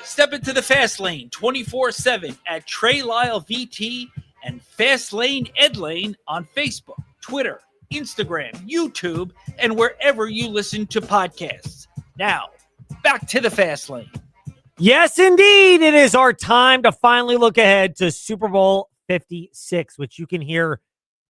Step into the Fast Lane 24/7 at Trey Lyle VT and Fast Lane Ed Lane on Facebook, Twitter, Instagram, YouTube, and wherever you listen to podcasts. Now, back to the Fast Lane. Yes, indeed. It is our time to finally look ahead to Super Bowl 56, which you can hear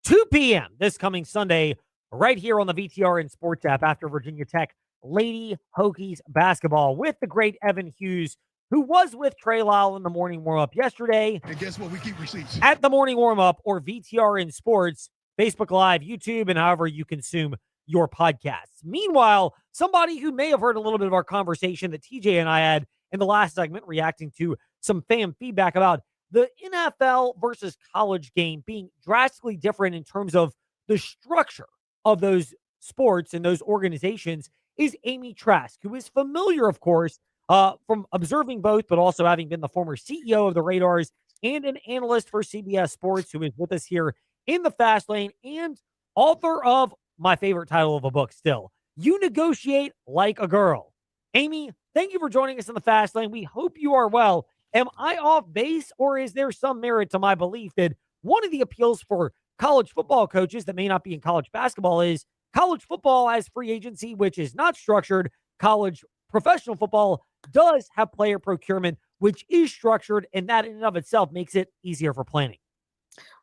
2 p.m. this coming Sunday right here on the VTRN Sports app after Virginia Tech Lady Hokies basketball with the great Evan Hughes, who was with Trey Lyle in the morning warm-up yesterday. And guess what? We keep receipts. At the morning warm-up or VTRN Sports, Facebook Live, YouTube, and however you consume your podcasts. Meanwhile, somebody who may have heard a little bit of our conversation that TJ and I had in the last segment, reacting to some fan feedback about the NFL versus college game being drastically different in terms of the structure of those sports and those organizations, is Amy Trask, who is familiar, of course, from observing both, but also having been the former CEO of the Raiders and an analyst for CBS Sports, who is with us here in the Fast Lane, and author of my favorite title of a book still, You Negotiate Like a Girl. Amy, thank you for joining us in the Fast Lane. We hope you are well. Am I off base, or is there some merit to my belief that one of the appeals for college football coaches that may not be in college basketball is college football has free agency, which is not structured. College professional football does have player procurement, which is structured, and that in and of itself makes it easier for planning.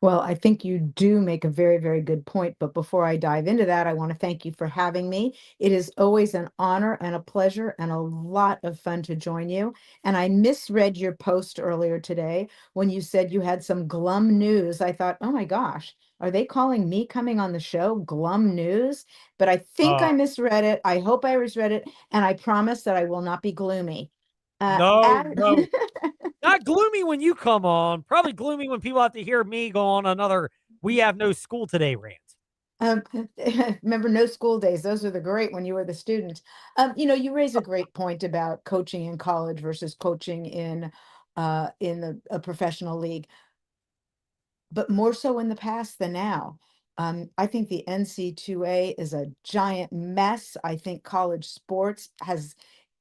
Well, I think you do make a very, very good point. But before I dive into that, I want to thank you for having me. It is always an honor and a pleasure and a lot of fun to join you. And I misread your post earlier today when you said you had some glum news. I thought, oh my gosh, are they calling me coming on the show glum news? But I think I misread it. I hope I misread it. And I promise that I will not be gloomy. No. Not gloomy when you come on. Probably gloomy when people have to hear me go on another "we have no school today" rant. Um, remember no school days. Those are the great when you were the student. You raise a great point about coaching in college versus coaching in a professional league, but more so in the past than now. I think the NC2A is a giant mess. I think college sports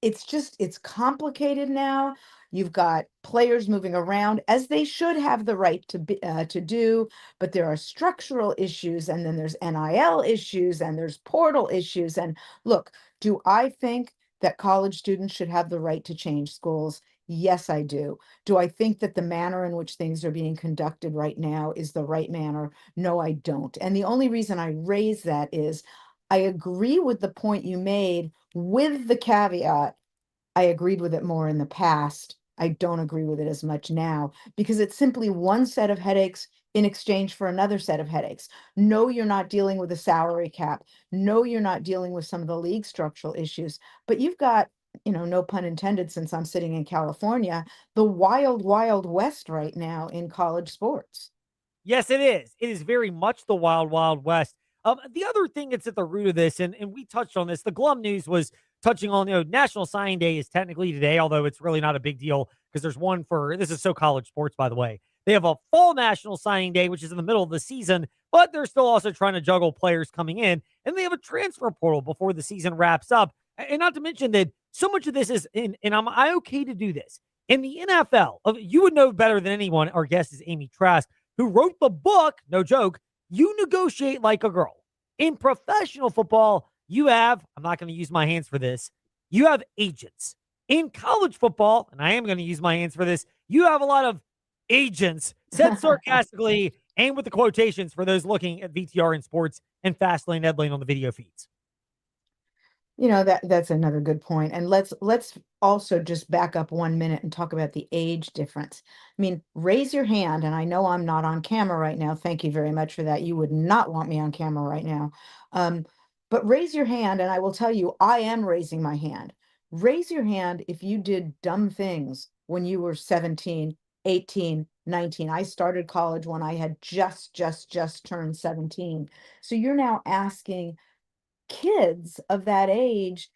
it's complicated now. You've got players moving around as they should have the right to do, but there are structural issues, and then there's NIL issues, and there's portal issues. And look, do I think that college students should have the right to change schools? Yes, I do. Do I think that the manner in which things are being conducted right now is the right manner? No, I don't. And the only reason I raise that is I agree with the point you made, with the caveat I agreed with it more in the past. I don't agree with it as much now because it's simply one set of headaches in exchange for another set of headaches. No, you're not dealing with a salary cap. No, you're not dealing with some of the league structural issues, but you've got, no pun intended, since I'm sitting in California, the wild, wild west right now in college sports. Yes, it is. It is very much the wild, wild west. The other thing that's at the root of this, and we touched on this, the glum news was touching on, National Signing Day is technically today, although it's really not a big deal because there's one this is so college sports, by the way. They have a fall National Signing Day, which is in the middle of the season, but they're still also trying to juggle players coming in, and they have a transfer portal before the season wraps up. And not to mention that so much of this is, and I okay to do this, in the NFL, you would know better than anyone, our guest is Amy Trask, who wrote the book, no joke, You Negotiate Like a Girl. In professional football, you have, I'm not going to use my hands for this, you have agents. In college football, and I am going to use my hands for this, you have a lot of agents, said sarcastically and with the quotations for those looking at VTR in sports and Fastlane Ed Lane on the video feeds. That's another good point. And let's also just back up 1 minute and talk about the age difference. I mean, raise your hand, and I know I'm not on camera right now. Thank you very much for that. You would not want me on camera right now. But raise your hand, and I will tell you, I am raising my hand. Raise your hand if you did dumb things when you were 17, 18, 19. I started college when I had just turned 17. So you're now asking kids of that age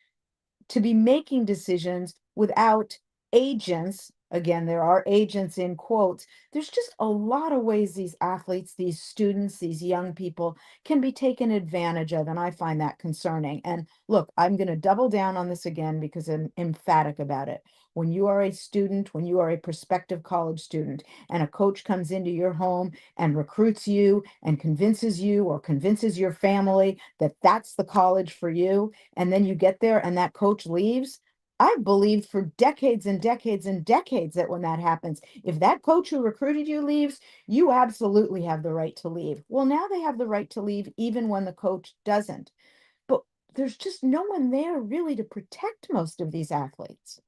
to be making decisions without agents. Again, there are agents in quotes. There's just a lot of ways these athletes, these students, these young people can be taken advantage of. And I find that concerning. And look, I'm going to double down on this again because I'm emphatic about it. When you are a student, when you are a prospective college student, and a coach comes into your home and recruits you and convinces you or convinces your family that that's the college for you, and then you get there and that coach leaves, I've believed for decades and decades and decades that when that happens, if that coach who recruited you leaves, you absolutely have the right to leave. Well, now they have the right to leave even when the coach doesn't. But there's just no one there really to protect most of these athletes.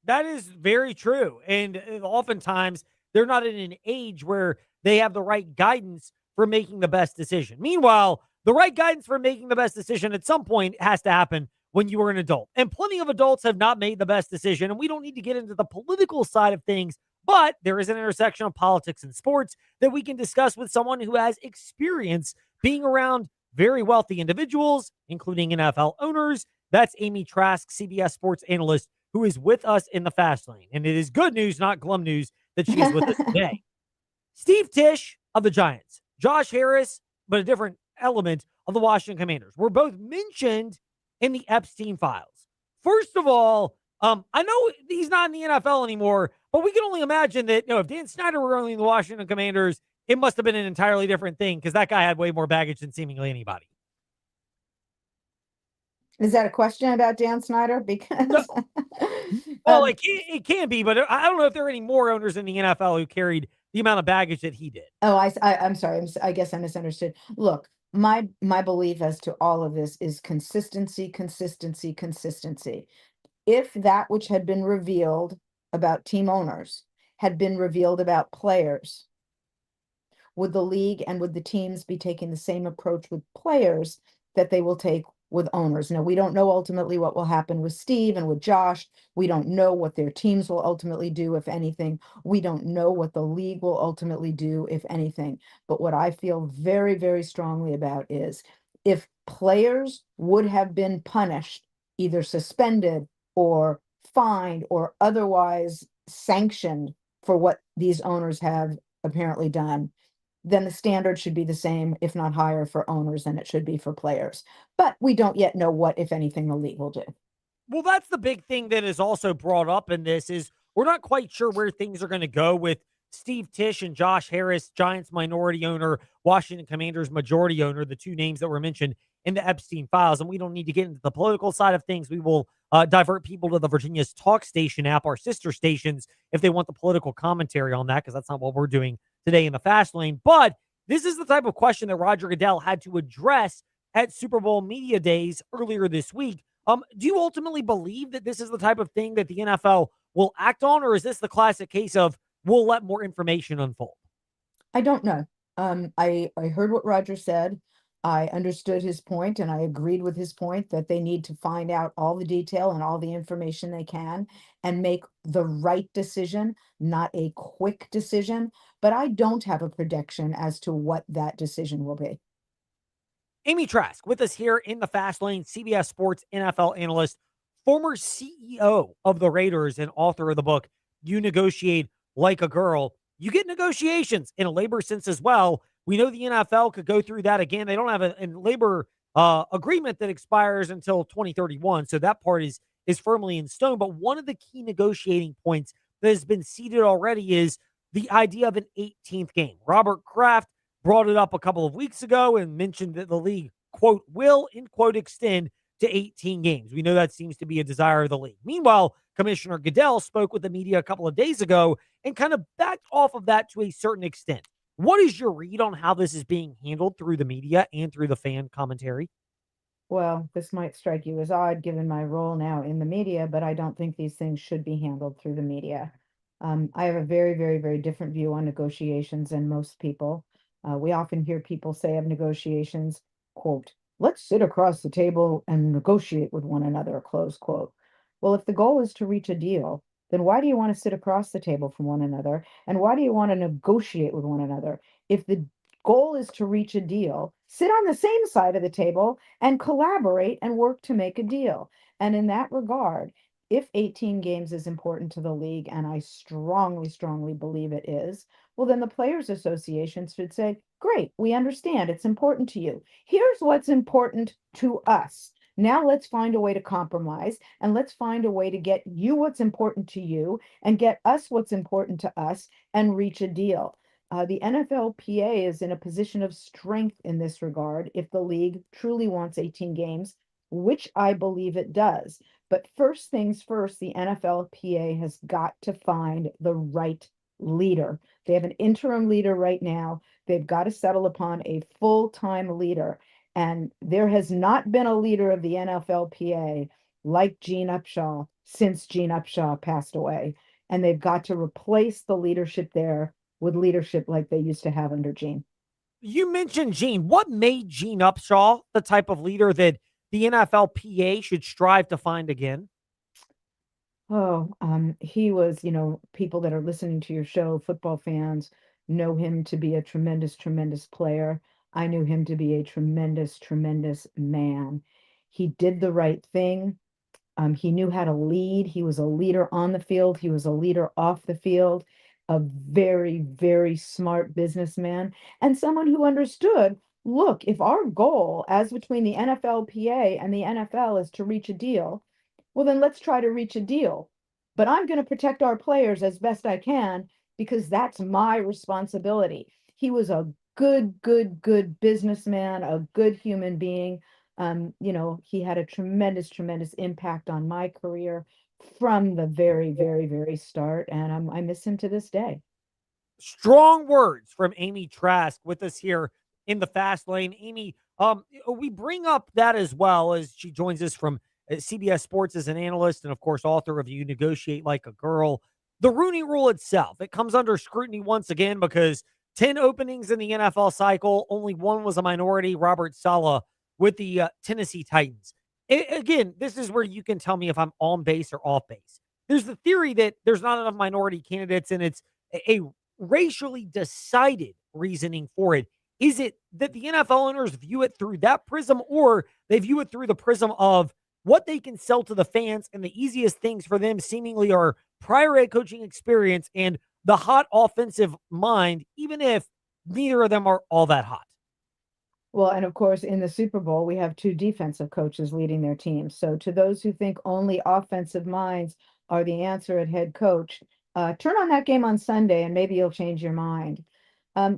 That is very true. And oftentimes they're not in an age where they have the right guidance for making the best decision. Meanwhile, the right guidance for making the best decision at some point has to happen when you are an adult. And plenty of adults have not made the best decision, and we don't need to get into the political side of things, but there is an intersection of politics and sports that we can discuss with someone who has experience being around very wealthy individuals, including NFL owners. That's Amy Trask, CBS sports analyst, who is with us in the Fast Lane. And it is good news, not glum news, that she is with us today. Steve Tisch of the Giants, Josh Harris, but a different element of the Washington Commanders, were both mentioned in the Epstein files. First of all, I know he's not in the NFL anymore, but we can only imagine that, if Dan Snyder were only in the Washington Commanders, it must have been an entirely different thing because that guy had way more baggage than seemingly anybody. Is that a question about Dan Snyder? Because well, it can be, but I don't know if there are any more owners in the NFL who carried the amount of baggage that he did. Oh, I'm sorry. I guess I misunderstood. Look, my belief as to all of this is consistency, consistency, consistency. If that which had been revealed about team owners had been revealed about players, would the league and would the teams be taking the same approach with players that they will take with owners? Now, we don't know ultimately what will happen with Steve and with Josh. We don't know what their teams will ultimately do, if anything. We don't know what the league will ultimately do, if anything. But what I feel very, very strongly about is if players would have been punished, either suspended or fined or otherwise sanctioned for what these owners have apparently done, then the standard should be the same, if not higher, for owners than it should be for players. But we don't yet know what, if anything, the league will do. Well, that's the big thing that is also brought up in this is we're not quite sure where things are going to go with Steve Tisch and Josh Harris, Giants minority owner, Washington Commanders majority owner, the two names that were mentioned in the Epstein files. And we don't need to get into the political side of things. We will divert people to the Virginia's Talk Station app, our sister stations, if they want the political commentary on that, because that's not what we're doing today in the Fast Lane. But this is the type of question that Roger Goodell had to address at Super Bowl Media Days earlier this week. Do you ultimately believe that this is the type of thing that the NFL will act on, or is this the classic case of we'll let more information unfold? I don't know. I heard what Roger said. I understood his point, and I agreed with his point that they need to find out all the detail and all the information they can and make the right decision, not a quick decision. But I don't have a prediction as to what that decision will be. Amy Trask with us here in the Fast Lane, CBS Sports NFL analyst, former CEO of the Raiders and author of the book, You Negotiate Like a Girl. You get negotiations in a labor sense as well. We know the NFL could go through that again. They don't have a labor agreement that expires until 2031, so that part is firmly in stone. But one of the key negotiating points that has been seeded already is the idea of an 18th game. Robert Kraft brought it up a couple of weeks ago and mentioned that the league, quote, will, end quote, extend to 18 games. We know that seems to be a desire of the league. Meanwhile, Commissioner Goodell spoke with the media a couple of days ago and kind of backed off of that to a certain extent. What is your read on how this is being handled through the media and through the fan commentary? Well, this might strike you as odd given my role now in the media, but I don't think these things should be handled through the media. I have a very, very, very different view on negotiations than most people. We often hear people say of negotiations, quote, let's sit across the table and negotiate with one another, close quote. Well, if the goal is to reach a deal, then why do you want to sit across the table from one another? And why do you want to negotiate with one another? If the goal is to reach a deal, sit on the same side of the table and collaborate and work to make a deal. And in that regard, if 18 games is important to the league, and I strongly, strongly believe it is, well, then the Players Association should say, great, we understand it's important to you. Here's what's important to us. Now let's find a way to compromise, and let's find a way to get you what's important to you and get us what's important to us and reach a deal. The NFLPA is in a position of strength in this regard if the league truly wants 18 games, which I believe it does. But first things first, the NFLPA has got to find the right leader. They have an interim leader right now. They've got to settle upon a full-time leader. And there has not been a leader of the NFLPA like Gene Upshaw since Gene Upshaw passed away. And they've got to replace the leadership there with leadership like they used to have under Gene. You mentioned Gene. What made Gene Upshaw the type of leader that the NFLPA should strive to find again? Oh, he was, people that are listening to your show, football fans, know him to be a tremendous, tremendous player. I knew him to be a tremendous, tremendous man. He did the right thing. He knew how to lead. He was a leader on the field. He was a leader off the field. A very, very smart businessman and someone who understood, look, if our goal, as between the NFLPA and the NFL, is to reach a deal, well, then let's try to reach a deal. But I'm going to protect our players as best I can because that's my responsibility. He was a good, good, good businessman, a good human being. He had a tremendous, tremendous impact on my career from the very, very, very start. And I miss him to this day. Strong words from Amy Trask with us here in the Fast Lane. Amy, we bring up that as well as she joins us from CBS Sports as an analyst and, of course, author of You Negotiate Like a Girl. The Rooney Rule itself, it comes under scrutiny once again because 10 openings in the NFL cycle, only one was a minority, Robert Saleh with the Tennessee Titans. Again, this is where you can tell me if I'm on base or off base. There's the theory that there's not enough minority candidates and it's a racially decided reasoning for it. Is it that the NFL owners view it through that prism, or they view it through the prism of what they can sell to the fans, and the easiest things for them seemingly are prior head coaching experience and the hot offensive mind, even if neither of them are all that hot? Well, and of course, in the Super Bowl, we have two defensive coaches leading their teams. So to those who think only offensive minds are the answer at head coach, turn on that game on Sunday and maybe you'll change your mind.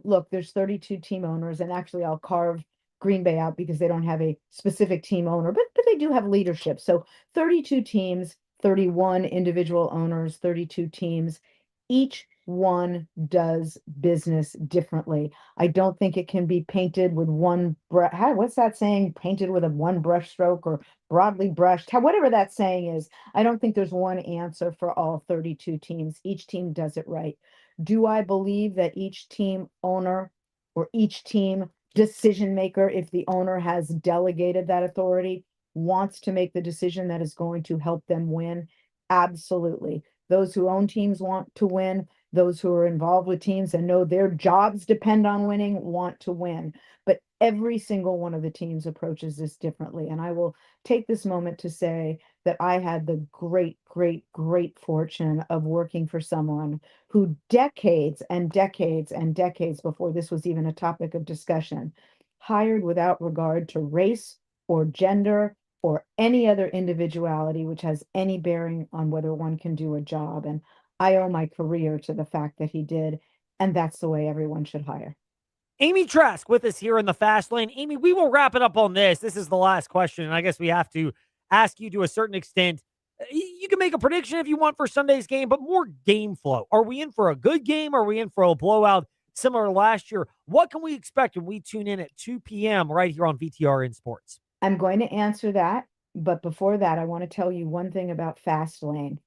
Look, there's 32 team owners, and actually I'll carve Green Bay out because they don't have a specific team owner, but they do have leadership. So 32 teams, 31 individual owners, 32 teams. Each one does business differently. I don't think it can be painted with one brush. What's that saying? Painted with a one brush stroke or broadly brushed. Whatever that saying is, I don't think there's one answer for all 32 teams. Each team does it right. Do I believe that each team owner or each team decision maker, if the owner has delegated that authority, wants to make the decision that is going to help them win? Absolutely. Those who own teams want to win. Those who are involved with teams and know their jobs depend on winning want to win. But every single one of the teams approaches this differently. And I will take this moment to say that I had the great, great, great fortune of working for someone who decades and decades and decades before this was even a topic of discussion, hired without regard to race or gender or any other individuality which has any bearing on whether one can do a job. And I owe my career to the fact that he did, and that's the way everyone should hire. Amy Trask with us here in the Fast Lane. Amy, we will wrap it up on this. This is the last question, and I guess we have to ask you to a certain extent. You can make a prediction if you want for Sunday's game, but more game flow. Are we in for a good game? Are we in for a blowout similar to last year? What can we expect when we tune in at 2 p.m. right here on VTRN Sports? I'm going to answer that, but before that, I want to tell you one thing about Fast Lane.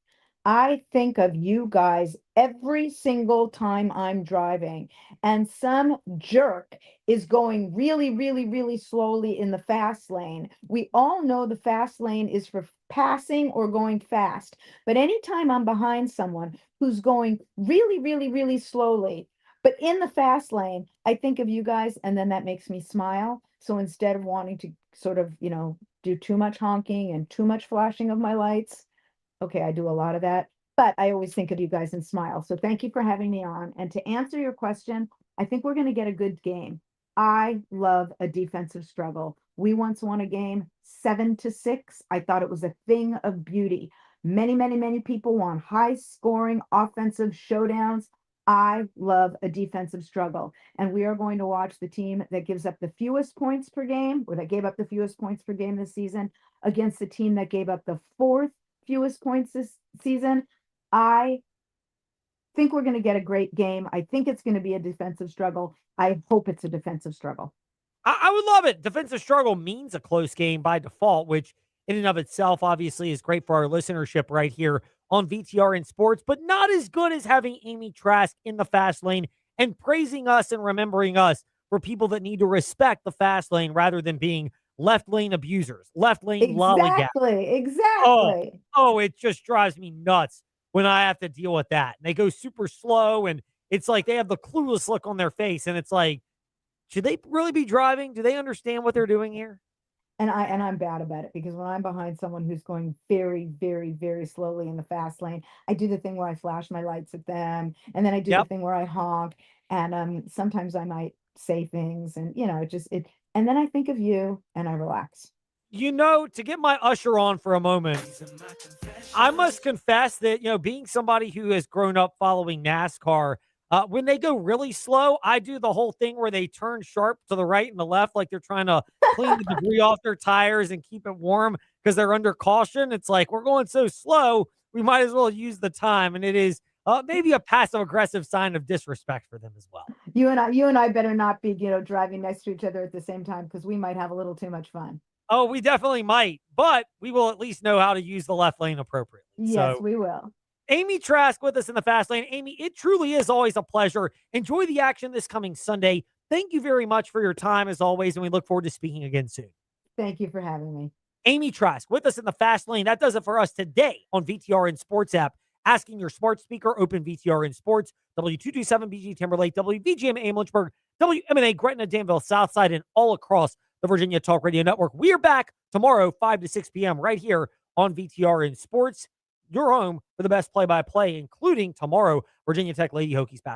I think of you guys every single time I'm driving, and some jerk is going really, really, really slowly in the fast lane. We all know the fast lane is for passing or going fast, but anytime I'm behind someone who's going really, really, really slowly, but in the fast lane, I think of you guys, and then that makes me smile. So instead of wanting to sort of, do too much honking and too much flashing of my lights, okay, I do a lot of that, but I always think of you guys and smile. So thank you for having me on. And to answer your question, I think we're going to get a good game. I love a defensive struggle. We once won a game 7-6. I thought it was a thing of beauty. Many, many, many people want high scoring offensive showdowns. I love a defensive struggle. And we are going to watch the team that gives up the fewest points per game, or that gave up the fewest points per game this season, against the team that gave up the fourth fewest points this season. I think we're going to get a great game. I think it's going to be a defensive struggle. I hope it's a defensive struggle. I would love it. Defensive struggle means a close game by default, which in and of itself obviously is great for our listenership right here on VTRN Sports, but not as good as having Amy Trask in the Fast Lane and praising us and remembering us for people that need to respect the fast lane rather than being left lane abusers, left lane lollygaggers. Exactly. Oh, it just drives me nuts when I have to deal with that. And they go super slow, and it's like they have the clueless look on their face, and it's like, should they really be driving? Do they understand what they're doing here? And I'm bad about it because when I'm behind someone who's going very, very, very slowly in the fast lane, I do the thing where I flash my lights at them, and then I do the Yep. thing where I honk, and sometimes I might say things, and and then I think of you and I relax. To get my usher on for a moment, I must confess that, being somebody who has grown up following NASCAR, when they go really slow, I do the whole thing where they turn sharp to the right and the left, like they're trying to clean the debris off their tires and keep it warm because they're under caution. It's like, we're going so slow, we might as well use the time. And it is maybe a passive aggressive sign of disrespect for them as well. You and I better not be, driving next to each other at the same time because we might have a little too much fun. Oh, we definitely might, but we will at least know how to use the left lane appropriately. Yes, So, we will. Amy Trask with us in the fast lane. Amy, it truly is always a pleasure. Enjoy the action this coming Sunday. Thank you very much for your time as always, and we look forward to speaking again soon. Thank you for having me. Amy Trask with us in the fast lane. That does it for us today on VTRN Sports app. Asking your smart speaker, open VTRN Sports, W227BG Timberlake, WVGM Ames Lynchburg, WMNA Gretna, Danville, Southside, and all across the Virginia Talk Radio Network. We are back tomorrow, 5 to 6 p.m. right here on VTRN Sports, your home for the best play-by-play, including tomorrow, Virginia Tech Lady Hokies basketball.